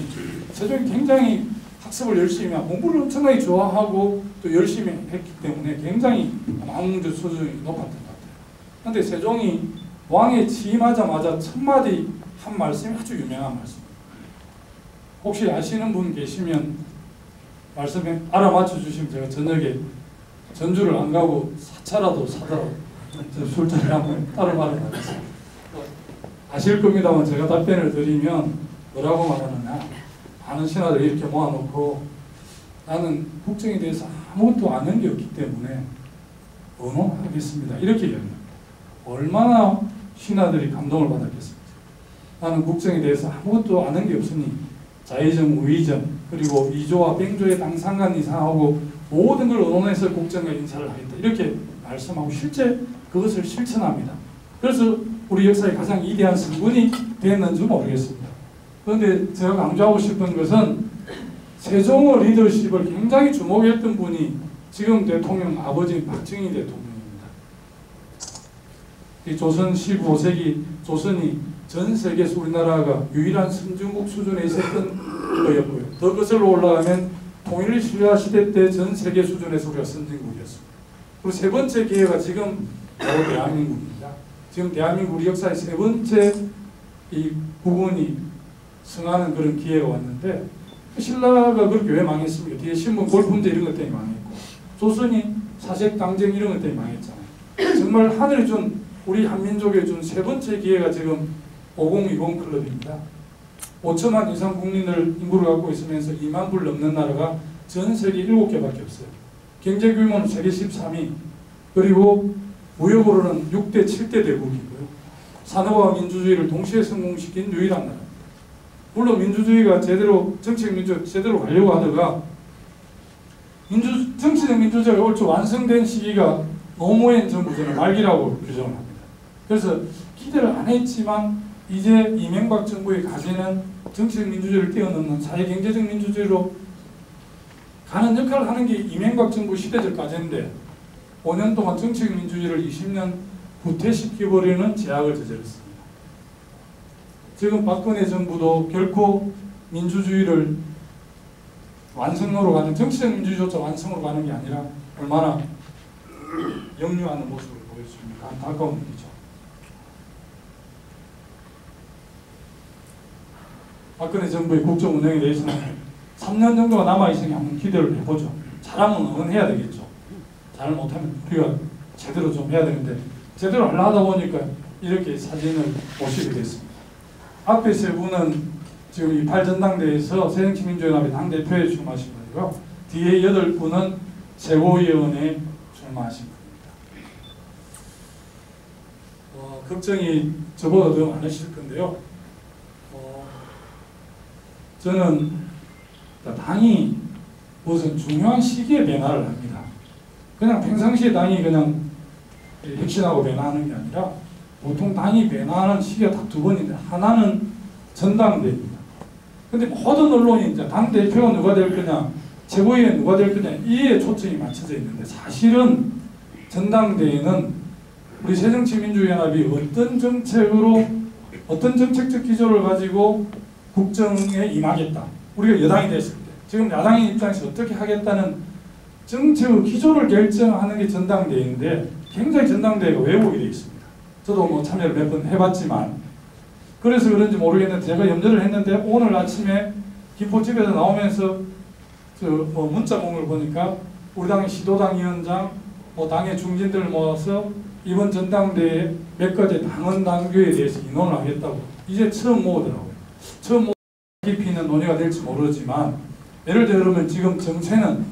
S1: 세종이 굉장히 학습을 열심히 하고 공부를 엄청나게 좋아하고 또 열심히 했기 때문에 굉장히 학문적 수준이 높았던 것 같아요. 그런데 세종이 왕에 취임하자마자 첫 마디 한 말씀이 아주 유명한 말씀입니다. 혹시 아시는 분 계시면 말씀에 알아맞혀 주시면 제가 저녁에 전주를 안 가고 사차라도 사더라도 술자리를 한번 따로 말해보겠습니다. 아실 겁니다만 제가 답변을 드리면 뭐라고 말하느냐. 아는 신하들 이렇게 모아놓고 나는 국정에 대해서 아무것도 아는 게 없기 때문에 의논하겠습니다. 이렇게 이야기합니다. 얼마나 신하들이 감동을 받았겠습니까? 나는 국정에 대해서 아무것도 아는 게 없으니 자의정, 우의정, 그리고 이조와 뱅조의 당상간 이상하고 모든 걸 의논해서 국정과 인사를 하겠다. 이렇게 말씀하고 실제 그것을 실천합니다. 그래서 우리 역사의 가장 위대한 성군이 됐는지 모르겠습니다. 그런데 제가 강조하고 싶은 것은 세종의 리더십을 굉장히 주목했던 분이 지금 대통령 아버지인 박정희 대통령입니다. 이 조선 15세기 조선이 전 세계에서 우리나라가 유일한 선진국 수준에 있었던 거였고요. 더 거슬러 올라가면 통일신라 시대 때 전 세계 수준에서 우리가 선진국이었습니다. 그리고 세 번째 기회가 지금 바로 대한민국입니다. 지금 대한민국 우리 역사의 세 번째 이 부분이 승하는 그런 기회가 왔는데, 신라가 그렇게 왜 망했습니까? 뒤에 신문 골품제 이런 것 때문에 망했고, 조선이 사색 당쟁 이런 것 때문에 망했잖아요. 정말 하늘이 준 우리 한민족에 준 세 번째 기회가 지금 5020 클럽입니다. 5천만 이상 국민을 인구를 갖고 있으면서 2만 불 넘는 나라가 전 세계 7개밖에 없어요. 경제 규모는 세계 13위, 그리고 무역으로는 6대 7대 대국이고요. 산업화 민주주의를 동시에 성공시킨 유일한 나라입니다. 물론 민주주의가 제대로, 정치적 민주주의가 제대로 가려고 하다가 정치적 민주주의가 얼추 완성된 시기가 노무현 정부 전의 말기라고 규정을 합니다. 그래서 기대를 안 했지만 이제 이명박 정부의 과제는 정치적 민주주의를 뛰어넘는 사회경제적 민주주의로 가는 역할을 하는 게 이명박 정부 시대적 과제인데, 5년 동안 정치적 민주주의를 20년 후퇴시켜버리는 제약을 저질렀습니다. 지금 박근혜 정부도 결코 민주주의를 완성으로 가는, 정치적 민주주의조차 완성으로 가는 게 아니라 얼마나 역류하는 모습을 보여줍니까? 안타까운 일이죠. 박근혜 정부의 국정 운영에 대해서는 3년 정도가 남아있으니 한번 기대를 해보죠. 잘하면 응원해야 되겠죠. 잘 못하면 우리가 제대로 좀 해야 되는데, 제대로 하려다 보니까 이렇게 사진을 보시게 됐습니다. 앞에 세 분은 지금 이 8전당대회에서 새정치민주연합의 당대표에 출마하신 분이고요. 뒤에 8분은 최고위원회에 출마하신 분입니다. 걱정이 저보다 더 많으실 건데요. 저는 당이 무슨 중요한 시기에 변화를 합니다. 그냥 평상시에 당이 그냥 혁신하고 변화하는 게 아니라 보통 당이 변화하는 시기가 딱 두 번인데, 하나는 전당대회입니다. 근데 모든 언론이 이제 당대표가 누가 될 거냐, 최고위원 누가 될 거냐, 이에 초점이 맞춰져 있는데, 사실은 전당대회는 우리 새정치민주연합이 어떤 정책으로, 어떤 정책적 기조를 가지고 국정에 임하겠다, 우리가 여당이 됐을 때 지금 야당의 입장에서 어떻게 하겠다는 정책의 기조를 결정하는 게 전당대회인데, 굉장히 전당대회가 왜곡이 되어 있습니다. 저도 뭐 참여를 몇 번 해봤지만 그래서 그런지 모르겠는데, 제가 염려를 했는데 오늘 아침에 김포집에서 나오면서 뭐 문자 공을 보니까 우리 당의 시도당 위원장, 뭐 당의 중진들을 모아서 이번 전당대회 몇 가지 당헌 당규에 대해서 인원을 하겠다고 이제 처음 모으더라고요. 처음 모으 깊이는 논의가 될지 모르지만, 예를 들면 지금 정세는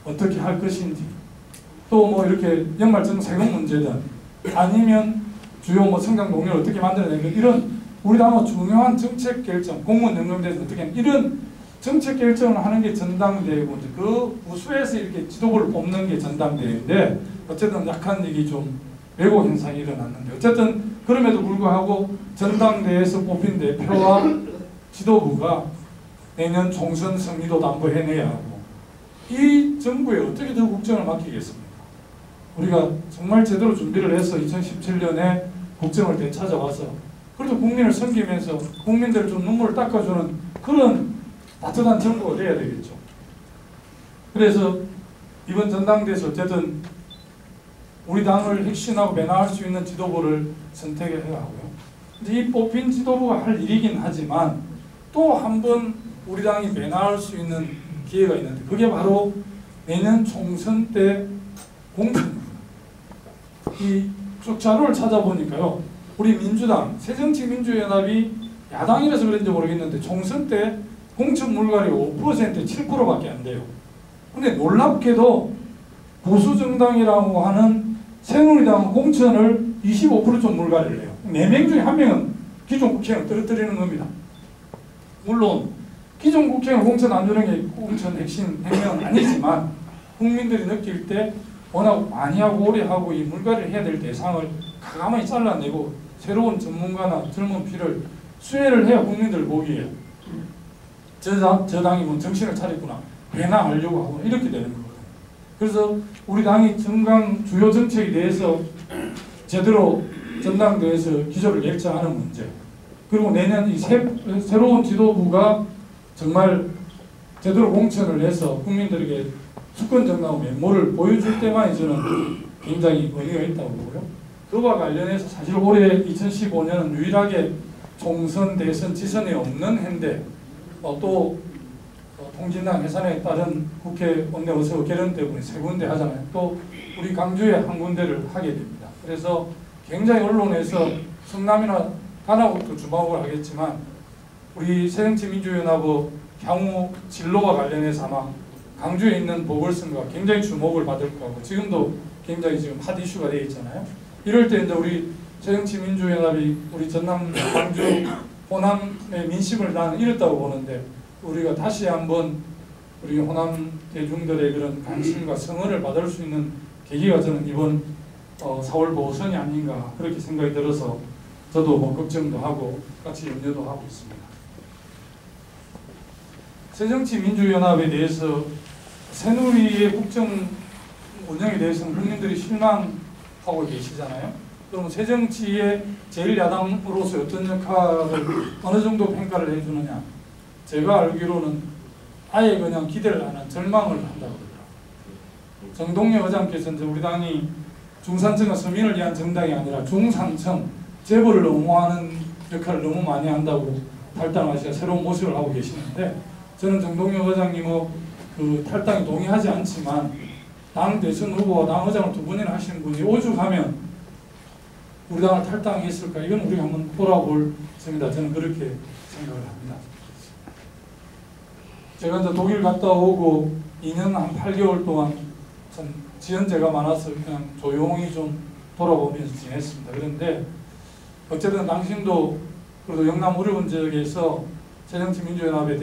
S1: 어떻게 할 것인지, 또 뭐 이렇게 연말정 세금 문제든 아니면 주요 뭐 성장 동력을 어떻게 만들어내는, 이런 우리 당의 중요한 정책 결정, 공무원 연금에 대해서 어떻게 하는, 이런 정책 결정을 하는 게 전당대회고, 그 우수에서 이렇게 지도부를 뽑는 게 전당대회인데, 어쨌든 약한 얘기 좀 왜곡 현상이 일어났는데, 어쨌든 그럼에도 불구하고 전당대회에서 뽑힌 대표와 지도부가 내년 총선 승리도 담보해내야 하고, 이 정부에 어떻게 더 국정을 맡기겠습니까? 우리가 정말 제대로 준비를 해서 2017년에 국정을 되찾아와서 그래도 국민을 섬기면서 국민들 좀 눈물을 닦아주는 그런 따뜻한 정부가 돼야 되겠죠. 그래서 이번 전당대회에서 어쨌든 우리 당을 혁신하고 변화할 수 있는 지도부를 선택해야 하고요. 근데 이 뽑힌 지도부가 할 일이긴 하지만 또 한 번 우리 당이 변화할 수 있는 기회가 있는데, 그게 바로 내년 총선 때 공천입니다. 이 쭉 자료를 찾아보니까요, 우리 민주당, 새정치민주연합이 야당이라서 그런지 모르겠는데 총선 때 공천 물갈이 5%, 7%밖에 안 돼요. 근데 놀랍게도 보수정당이라고 하는 새누리당은 공천을 25%좀 물갈이를 해요. 4명 중에 1명은 기존 국회의원 떨어뜨리는 겁니다. 물론 기존 국회의원 공천 안 주는 게 공천 핵심 행명은 아니지만, 국민들이 느낄 때 워낙 많이 하고 오래 하고 이 물갈이를 해야 될 대상을 가만히 잘라내고 새로운 전문가나 젊은 피를 수혜를 해야 국민들 보기에 저 당이 뭐 정신을 차렸구나, 변화하려고 하고 이렇게 되는 거거든요. 그래서 우리 당이 정강 주요 정책에 대해서 제대로 전당대회에서 기조를 결정하는 문제, 그리고 내년 이 새로운 지도부가 정말 제대로 공천을 해서 국민들에게 수권 정당의 면모를 보여줄 때만 저는 굉장히 의미가 있다고 보고요. 그와 관련해서 사실 올해 2015년은 유일하게 총선, 대선, 지선이 없는 해인데 또 통진당 해산에 따른 국회 원내 의석 개헌 때문에 3군데 하잖아요. 또 우리 강주에 한 군데를 하게 됩니다. 그래서 굉장히 언론에서 성남이나 관악구도 주목을 하겠지만 우리 새정치민주연합의 향후 진로와 관련해서 아마 강주에 있는 보궐선거가 굉장히 주목을 받을 거고 지금도 굉장히 지금 핫 이슈가 되어 있잖아요. 이럴 때 이제 우리 새정치민주연합이 우리 전남, 광주, 호남의 민심을 나는 잃었다고 보는데 우리가 다시 한번 우리 호남 대중들의 그런 관심과 성원을 받을 수 있는 계기가 저는 이번 4월 보선이 아닌가 그렇게 생각이 들어서 저도 뭐 걱정도 하고 같이 염려도 하고 있습니다. 새정치민주연합에 대해서 새누리의 국정 운영에 대해서는 국민들이 실망하고 계시잖아요. 그럼 새정치의 제1야당으로서 어떤 역할을 어느 정도 평가를 해주느냐. 제가 알기로는 아예 그냥 기대를 안 한 절망을 한다고 그러더라고요. 정동영 의장께서 이제 우리 당이 중산층과 서민을 위한 정당이 아니라 중상층, 재벌을 옹호하는 역할을 너무 많이 한다고 탈당하시가 새로운 모습을 하고 계시는데 저는 정동영 의장님의 그 탈당에 동의하지 않지만 당 대선 후보와 당 의장을 2분이나 하시는 분이 오죽하면 우리 당을 탈당했을까? 이건 우리가 한번 돌아볼 점이다. 저는 그렇게 생각을 합니다. 제가 이제 독일 갔다 오고 2년 한 8개월 동안 참 지연제가 많아서 그냥 조용히 좀 돌아보면서 지냈습니다. 그런데 어쨌든 당신도 그래도 영남 어려운 지역에서 새정치민주연합의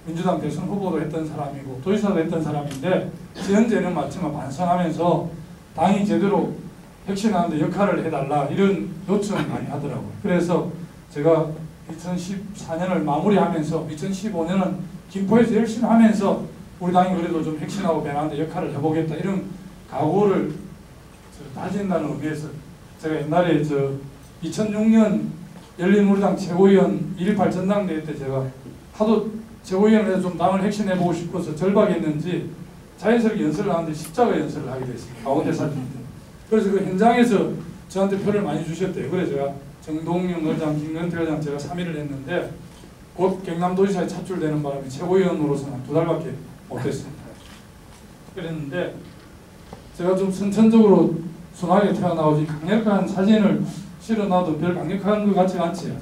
S1: 민주당 대선 후보도 했던 사람이고 도지사도 했던 사람인데 지연제는 맞지만 반성하면서 당이 제대로 혁신하는데 역할을 해달라 이런 요청을 많이 하더라고요. 그래서 제가 2014년을 마무리하면서 2015년은 김포에서 열심히 하면서 우리 당이 그래도 좀 혁신하고 변하는데 역할을 해보겠다 이런 각오를 다진다는 의미에서 제가 옛날에 2006년 열린우리당 최고위원 2.18 전당대회 때 제가 하도 최고위원을 해서 좀 당을 혁신해보고 싶어서 절박했는지 자연스럽게 연설을 하는데 십자가 연설을 하게 됐습니다. 가운데 사진인데. 그래서 그 현장에서 저한테 표를 많이 주셨대요. 그래서 제가 정동영 의장, 김건태 의장 제가 3위를 했는데 곧 경남도지사에 차출되는 바람에 최고위원으로서는 2달밖에 못했습니다. 그랬는데 제가 좀 선천적으로 순하게 태어나오지 강력한 사진을 실어놔도 별 강력한 것 같지 않지?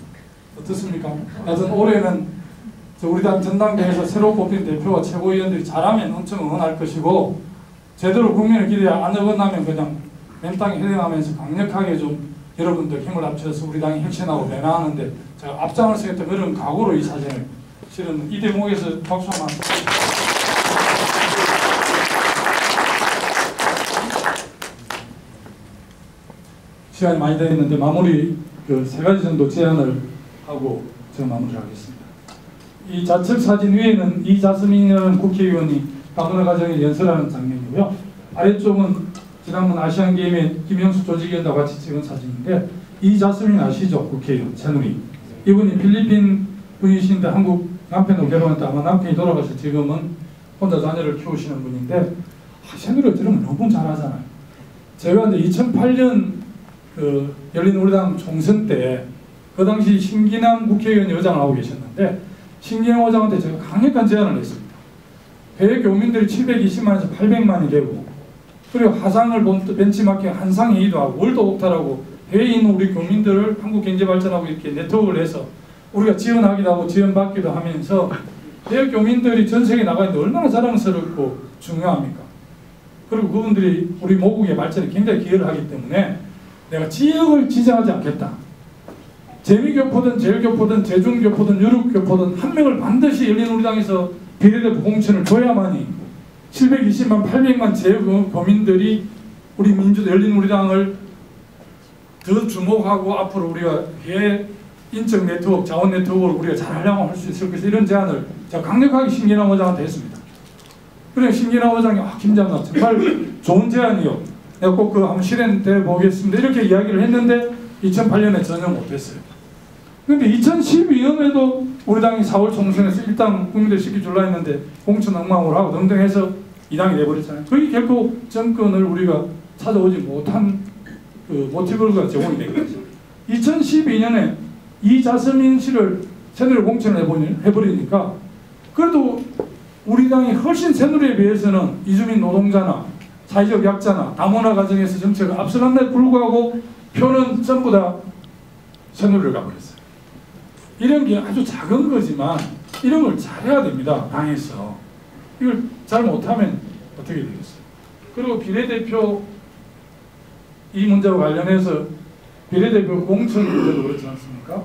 S1: 어떻습니까? 하여튼 올해는 우리 당 전당대회에서 새로 뽑힌 대표와 최고위원들이 잘하면 엄청 응원할 것이고 제대로 국민의 기대에 안 어긋나면 그냥 맨땅에 헤딩하면서 강력하게 좀 여러분들 힘을 합쳐서 우리 당이 혁신하고 변화하는데 제가 앞장을 서겠다 그런 각오로 이 사진을 실은 이 대목에서 박수 한번 시간이 많이 되었는데 마무리 그 3가지 정도 제안을 하고 제가 마무리를 하겠습니다. 이 좌측 사진 위에는 이자스민이라는 국회의원이 방문화 과정에 연설하는 장면이고요. 아래쪽은 지난번 아시안게임에 김영수 조직위원과 같이 찍은 사진인데 이자스민 아시죠? 국회의원 새누리. 이분이 필리핀 분이신데 한국 남편으로 결혼했다. 아마 남편이 돌아가서 지금은 혼자 자녀를 키우시는 분인데 새누리가 들으면 너무 잘하잖아요. 제가 근데 2008년 그 열린우리당 총선 때 그 당시 신기남 국회의원이 의장을 하고 계셨는데 신기남 의장한테 제가 강력한 제안을 했습니다. 해외 교민들이 720만에서 800만이 되고 그리고 화상을 벤치마킹 한상회의도 하고 월드옥타라고 해외에 있는 우리 교민들을 한국경제발전하고 이렇게 네트워크를 해서 우리가 지원하기도 하고 지원받기도 하면서 해외 교민들이 전 세계에 나가 있는데 얼마나 자랑스럽고 중요합니까? 그리고 그분들이 우리 모국의 발전에 굉장히 기여를 하기 때문에 내가 지역을 지정하지 않겠다. 재미교포든 제일교포든 제중교포든 유럽교포든 한 명을 반드시 열린우리당에서 비례대표 공천을 줘야만이 720만 800만 재교민들이 우리 열린우리당을 더 주목하고 앞으로 우리가 해외 인적 네트워크, 자원 네트워크를 우리가 잘 활용할 수 있을 것이다. 이런 제안을 제가 강력하게 신기남 의장한테 했습니다. 그래 신기남 의장이 김장관 정말 좋은 제안이요. 내가 꼭 그 한번 실현돼 보겠습니다. 이렇게 이야기를 했는데 2008년에 전혀 못했어요. 근데 2012년에도 우리 당이 4월 총선에서 일당 국민들 시켜줄라 했는데 공천 엉망으로 하고 등등 해서 이 당이 내버렸잖아요. 그게 결코 정권을 우리가 찾아오지 못한 그 모티브가 제공이 된 거죠. 2012년에 이자스민 씨를 새누리가 공천을 해버리니까 그래도 우리 당이 훨씬 새누리에 비해서는 이주민 노동자나 사회적 약자나 다문화 가정에서 정책을 앞서갔는데 불구하고 표는 전부 다 새누리를 가버렸어요. 이런 게 아주 작은 거지만 이런 걸 잘해야 됩니다. 당에서. 이걸 잘 못하면 어떻게 되겠어요. 그리고 비례대표 이 문제와 관련해서 비례대표 공천 문제도 그렇지 않습니까?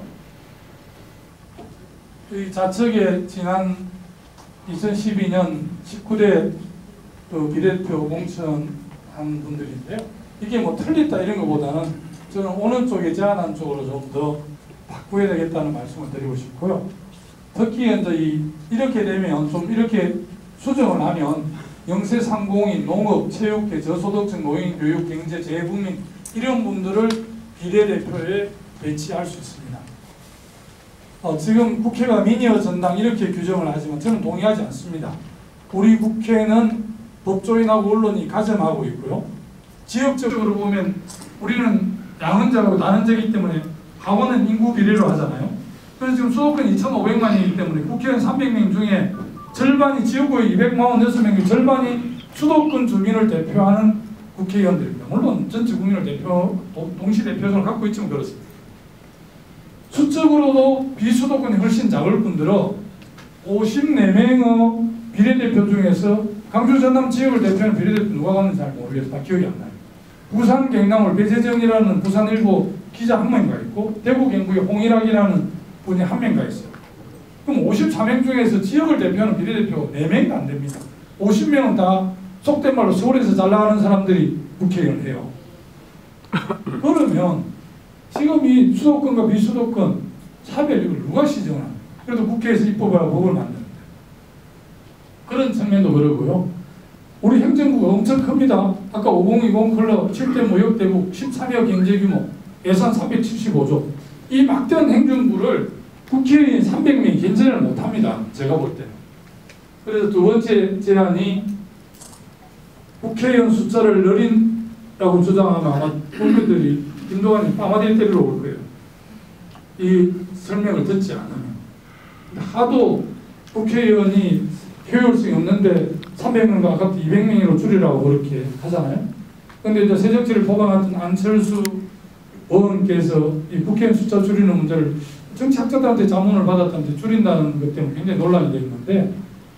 S1: 이 자측에 지난 2012년 19대 그 비례대표 공천한 분들인데요. 이게 뭐 틀렸다 이런 것보다는 저는 오는 쪽에 제안한 쪽으로 좀 더 바꾸어야 되겠다는 말씀을 드리고 싶고요. 특히 이제 이렇게 되면 좀 이렇게 수정을 하면 영세상공인, 농업, 체육계, 저소득층, 노인, 교육, 경제, 재외국민 이런 분들을 비례대표에 배치할 수 있습니다. 지금 국회가 미니어 전당 이렇게 규정을 하지만 저는 동의하지 않습니다. 우리 국회는 법조인하고 언론이 가점하고 있고요. 지역적으로 보면 우리는 양원자고 나는제이기 때문에 하원은 인구 비례로 하잖아요. 그래서 지금 수도권이 2,500만이기 때문에 국회의원 300명 중에 절반이 지역구의 246명, 절반이 수도권 주민을 대표하는 국회의원들입니다. 물론 전체 국민을 동시 대표성을 갖고 있지만 그렇습니다. 수적으로도 비수도권이 훨씬 작을 뿐더러 54명의 비례대표 중에서 강주 전남 지역을 대표하는 비례대표 누가 갔는지 잘 모르겠어요. 기억이 안 나요. 부산 경남을 배재정이라는 부산일보 기자 한 명가 있고 대구 경북의 홍일학이라는 분이 한 명가 있어요. 그럼 54명 중에서 지역을 대표하는 비례대표가 4명이 안 됩니다. 50명은 다 속된 말로 서울에서 잘 나가는 사람들이 국회의원을 해요. 그러면 지금 이 수도권과 비수도권 차별력을 누가 시정하나? 그래도 국회에서 입법하고 법을 만드는데 그런 측면도 그러고요. 우리 행정부가 엄청 큽니다. 아까 5020 클럽 7대 무역대국 13여 경제규모 예산 375조 이 막대한 행정부를 국회의원 300명이 견제를 못합니다. 제가 볼 때는. 그래서 두 번째 제안이 국회의원 숫자를 늘린다고 주장하면 아마 국민들이 김동완이 빠마대를 때리러 올 거예요. 이 설명을 듣지 않으면. 하도 국회의원이 효율성이 없는데 300명과 아깝게 200명으로 줄이라고 그렇게 하잖아요. 그런데 이제 새정치를 포방했던 안철수 의원께서 이 국회의원 숫자 줄이는 문제를 정치학자들한테 자문을 받았던데 줄인다는 것 때문에 굉장히 논란이 되어 있는데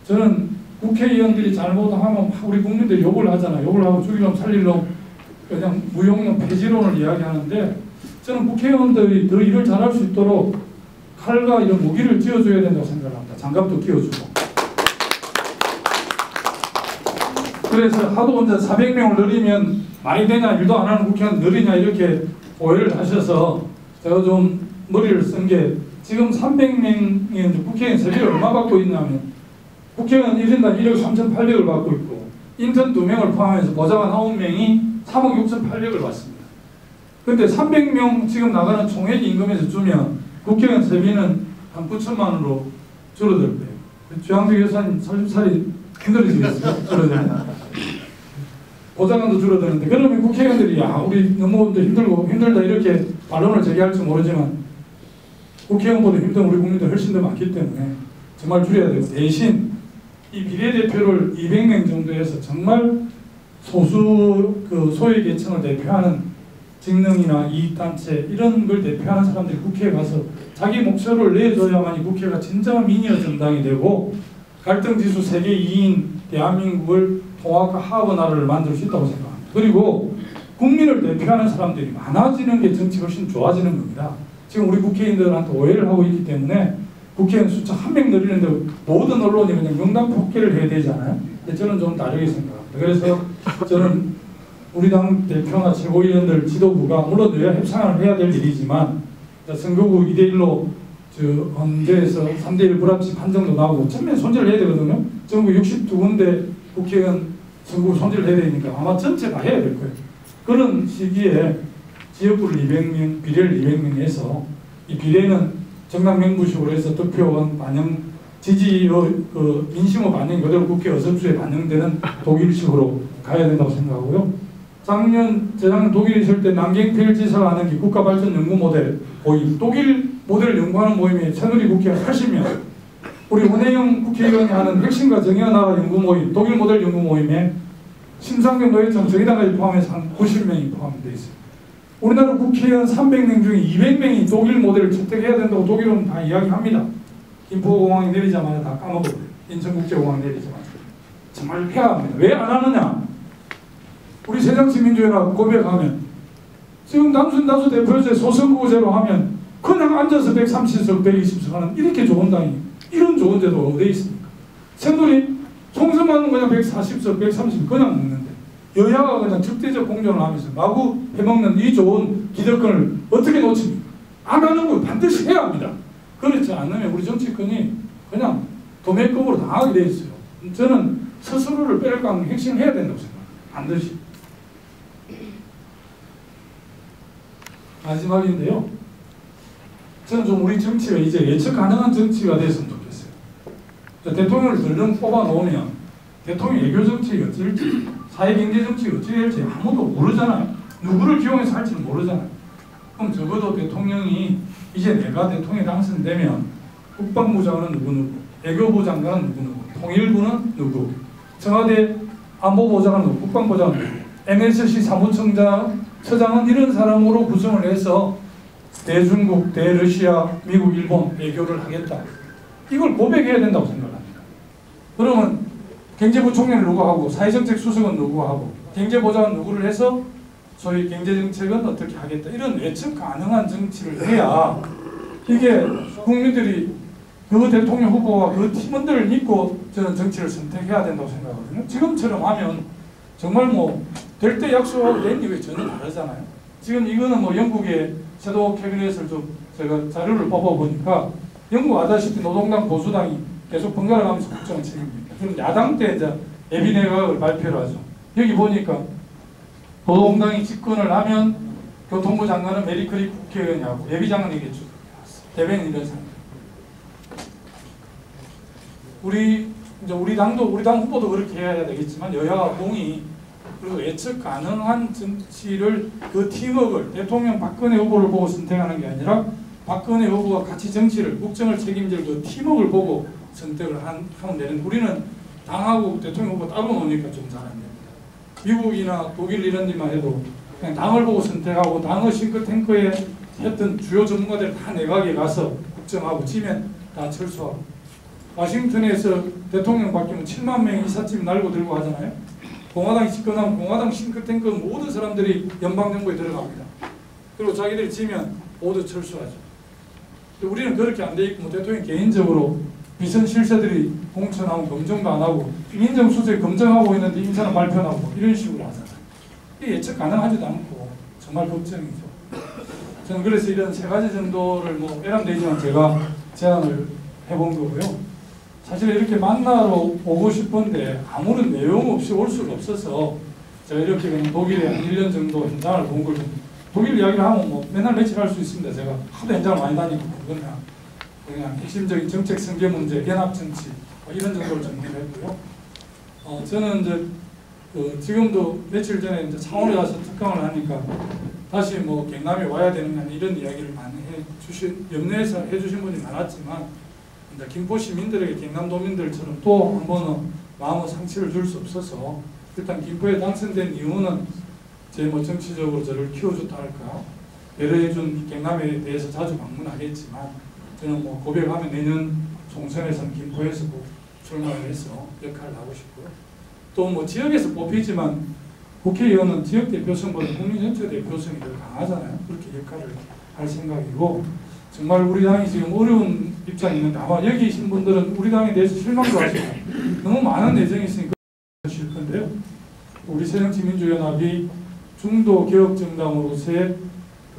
S1: 저는 국회의원들이 잘못하면 우리 국민들이 욕을 하잖아요. 욕을 하고 죽이려면 살리려면 그냥 무용론 폐지론을 이야기하는데 저는 국회의원들이 더 일을 잘할 수 있도록 칼과 이런 무기를 쥐어줘야 된다고 생각합니다. 장갑도 끼워주고. 그래서 하도 이제 400명을 늘리면 말이 되냐 일도 안 하는 국회의원 늘리냐 이렇게 오해를 하셔서 제가 좀 머리를 쓴 게 지금 300명이 국회의원 세비를 얼마 받고 있냐면 국회의원 1인당 1억 3,800을 받고 있고 인턴 2명을 포함해서 보좌관 9명이 3억 6,800을 받습니다. 그런데 300명 지금 나가는 총액 임금에서 주면 국회의원 세비는 한 9천만 원으로 줄어들 거예요. 주양대 교사님 살이 힘들어지겠어요? 줄어들면. 보좌관도 줄어드는데 그러면 국회의원들이 야 우리 너무 힘들고 힘들다 이렇게 반론을 제기할지 모르지만 국회의원보다 힘든 우리 국민들 훨씬 더 많기 때문에 정말 줄여야 되고 대신 이 비례대표를 200명 정도 해서 정말 소수 그 소외 계층을 대표하는 직능이나 이익단체 이런 걸 대표하는 사람들이 국회에 가서 자기 목표를 내줘야만이 국회가 진정한 미니어 정당이 되고 갈등지수 세계 2인 대한민국을 통합과 화합의 나라를 만들 수 있다고 생각합니다. 그리고 국민을 대표하는 사람들이 많아지는 게 정치가 훨씬 좋아지는 겁니다. 지금 우리 국회의원들한테 오해를 하고 있기 때문에 국회의원 숫자 1명 늘리는데 모든 언론이 그냥 명단 폭기를 해야 되잖아요. 저는 좀 다르게 생각합니다. 그래서 저는 우리 당 대표나 최고위원들 지도부가 물론 여야 협상을 해야 될 일이지만 선거구 2대1로 헌재에서 3대1 불합치 판정도 나오고 전면 손질을 해야 되거든요. 전국 62군데 국회의원 선거 손질을 해야 되니까 아마 전체가 해야 될 거예요. 그런 시기에 지역구를 200명, 비례를 200명에서 이 비례는 정당 명부식으로 해서 득표원 반영, 지지의 그 민심의 반영이 그대로 국회 의석수에 반영되는 독일식으로 가야 된다고 생각하고요. 재작년 독일에 있을 때 남경필 지사가 하는 게 국가발전 연구 모델 모임, 독일 모델을 연구하는 모임에 새누리 국회가 80명, 우리 원혜영 국회의원이 하는 핵심과 정의나라 연구 모임, 독일 모델 연구 모임에 심상정 노회찬 정의당까지 포함해서 한 90명이 포함되어 있어요. 우리나라 국회의원 300명 중에 200명이 독일 모델을 채택해야 된다고 독일은 다 이야기합니다. 김포공항에 내리자마자 다 까먹어요. 인천국제공항 내리자마자. 정말 폐합니다. 왜 안 하느냐? 우리 새정치민주연합 고백하면 지금 남순다수 대표제 소선거제로 하면 그냥 앉아서 130석, 120석 하는 이렇게 좋은 당이 이런 좋은 제도가 어디에 있습니까? 새누리 총선만 그냥 140석, 130석 그냥 먹는데 여야가 그냥 적대적 공존을 하면서 마구 해먹는 이 좋은 기득권을 어떻게 놓칩니까? 안 하는 거 반드시 해야 합니다. 그렇지 않으면 우리 정치권이 그냥 도매급으로 당하게 돼 있어요. 저는 스스로를 빼앗는 핵심을 해야 된다고 생각합니다. 반드시. 마지막인데요. 저는 좀 우리 정치가 이제 예측 가능한 정치가 됐으면 좋겠어요. 대통령을 덜렁 뽑아 놓으면 대통령 외교 정책이 어쩔지, 사회경제 정책이 어찌 될지 아무도 모르잖아요. 누구를 기용해서 할지는 모르잖아요. 그럼 적어도 대통령이 이제 내가 대통령에 당선되면 국방부 장관은 누구, 외교부 장관은 누구, 통일부는 누구, 청와대 안보부 장관은 누구, 국방부 장관은 누구, MSC 사무총장 처장은 이런 사람으로 구성을 해서 대중국, 대러시아, 미국, 일본 외교를 하겠다. 이걸 고백해야 된다고 생각합니다. 그러면 경제부총리는 누구 하고, 사회정책 수석은 누구 하고, 경제보좌관 누구를 해서 소위 경제정책은 어떻게 하겠다. 이런 예측 가능한 정치를 해야 이게 국민들이 그 대통령 후보와 그 팀원들을 믿고 저는 정치를 선택해야 된다고 생각하거든요. 지금처럼 하면 정말 뭐 될 때 약속하고 된 이후에 전혀 다르잖아요. 지금 이거는 뭐 영국의 섀도우 캐비넷을 좀 제가 자료를 뽑아보니까 영국 아다시피 노동당 보수당이 계속 번갈아 가면서 국정을 책임집니다. 그럼 야당 때 이제 예비내각을 발표를 하죠. 여기 보니까 노동당이 집권을 하면 교통부 장관은 메리크리 국회의원이하고 예비장관이겠죠. 대변인 이런 사람. 우리 당도 우리 당 후보도 그렇게 해야 되겠지만 여야가 공이 그리고 예측 가능한 정치를 그 팀워크를 대통령 박근혜 후보를 보고 선택하는 게 아니라 박근혜 후보가 같이 정치를 국정을 책임질 그 팀워크를 보고 선택을 하면 되는. 우리는 당하고 대통령 후보 따로 노니까 좀 잘 안 됩니다. 미국이나 독일 이런 데만 해도 그냥 당을 보고 선택하고 당의 싱크탱크에 했던 주요 전문가들 다 내각에 가서 국정하고 지면 다 철수하고. 워싱턴에서 대통령 바뀌면 7만 명의 이삿짐 날고 들고 하잖아요. 공화당이 집권하면 공화당 싱크탱크 모든 사람들이 연방정부에 들어갑니다. 그리고 자기들이 지면 모두 철수하죠. 우리는 그렇게 안 돼 있고 뭐 대통령 개인적으로 비선 실세들이 공천하고 검증도 안 하고 민정수석 검증하고 있는데 인사는 발표하고 이런 식으로 하잖아요. 이게 예측 가능하지도 않고 정말 걱정이죠. 저는 그래서 이런 세 가지 정도를 뭐 애람되지만 제가 제안을 해본 거고요. 사실 이렇게 만나러 오고 싶은데 아무런 내용 없이 올 수가 없어서 제가 이렇게 그냥 독일에 한 1년 정도 현장을 본 걸 독일 이야기를 하면 뭐 맨날 며칠 할 수 있습니다. 제가 하도 현장을 많이 다니고 그냥 핵심적인 정책 승계 문제, 연합 정치 뭐 이런 정도를 정리를 했고요. 저는 이제 지금도 며칠 전에 이제 창원에 가서 특강을 하니까 다시 뭐 경남에 와야 되는 게 이런 이야기를 많이 염려해서 해주신 분이 많았지만 김포 시민들에게 경남도민들처럼 또 한 번은 마음의 상처를 줄 수 없어서 일단 김포에 당선된 이유는 제 뭐 정치적으로 저를 키워줬다 할까 배려해준 경남에 대해서 자주 방문하겠지만 저는 뭐 고백하면 내년 총선에서는 김포에서 꼭 출마를 해서 역할을 하고 싶고요. 또 뭐 지역에서 뽑히지만 국회의원은 지역 대표성보다 국민 전체 대표성이 더 강하잖아요. 그렇게 역할을 할 생각이고 정말 우리 당이 지금 어려운 입장이 있는데 아마 여기 계신 분들은 우리 당에 대해서 실망도 하시고 너무 많은 내정이 있으니까 하실 건데요. 우리 새정치민주연합이 중도 개혁정당으로서의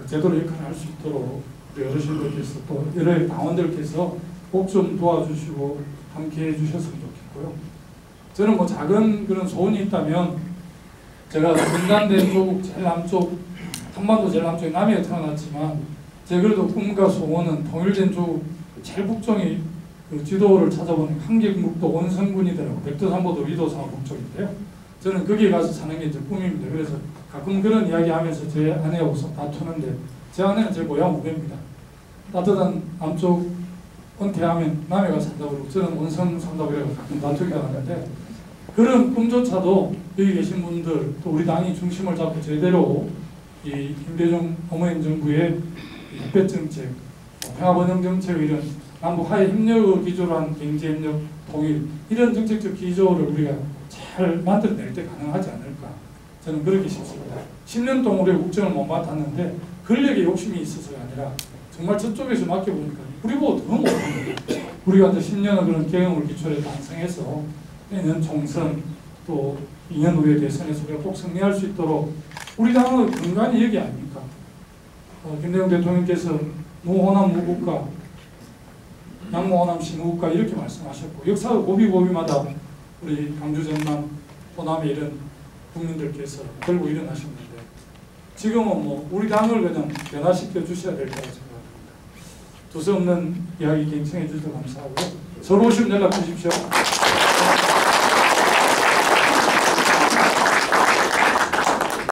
S1: 제도로 역할을 할 수 있도록 우리 어르신들께서 또 여러 당원들께서 꼭 좀 도와주시고 함께해 주셨으면 좋겠고요. 저는 뭐 작은 그런 소원이 있다면 제가 분단된 조국 제일 남쪽 한반도 제일 남쪽에 남해에 태어났지만 제 그래도 꿈과 소원은 통일된 조국 제일 북쪽이 그 지도를 찾아보는 한경북도 원성군이더라고 백두산보도 위도산 북쪽인데요. 저는 거기에 가서 사는 게 이제 꿈입니다. 그래서 가끔 그런 이야기하면서 제 아내하고 다투는데 제 아내는 제 고향 후배입니다. 따뜻한 남쪽 은퇴하면 남해가 산다고 그러고 저는 원성 산다고 그래서 가끔 다투기가 하는데 그런 꿈조차도 여기 계신 분들 또 우리 당이 중심을 잡고 제대로 이 김대중 노무현 정부의 햇볕 정책, 평화번영 정책 이런 남북 화해 협력을 기조로 한 경제협력 통일 이런 정책적 기조를 우리가 잘 만들어낼 때 가능하지 않을까 저는 그렇게 싶습니다. 10년 동안 우리가 국정을 못 맡았는데 권력에 욕심이 있어서가 아니라 정말 저쪽에서 맡겨보니까 우리보다 더 못합니다. 우리가 이제 10년의 그런 경험을 기초로 완성해서 내년 총선 또 2년 후에 대선에서 우리가 꼭 승리할 수 있도록 우리 당의 근간이 여기 아닙니까? 김대중 대통령께서 무호남 무국가, 양무호남 시무국가 이렇게 말씀하셨고 역사가 고비고비마다 우리 강주 전남 호남에 이런 국민들께서 들고 일어나셨는데 지금은 뭐 우리 당을 그냥 변화시켜 주셔야 될 거라고 생각합니다. 두서없는 이야기 경청해 주셔서 감사하고요. 서로 오시면 연락 주십시오.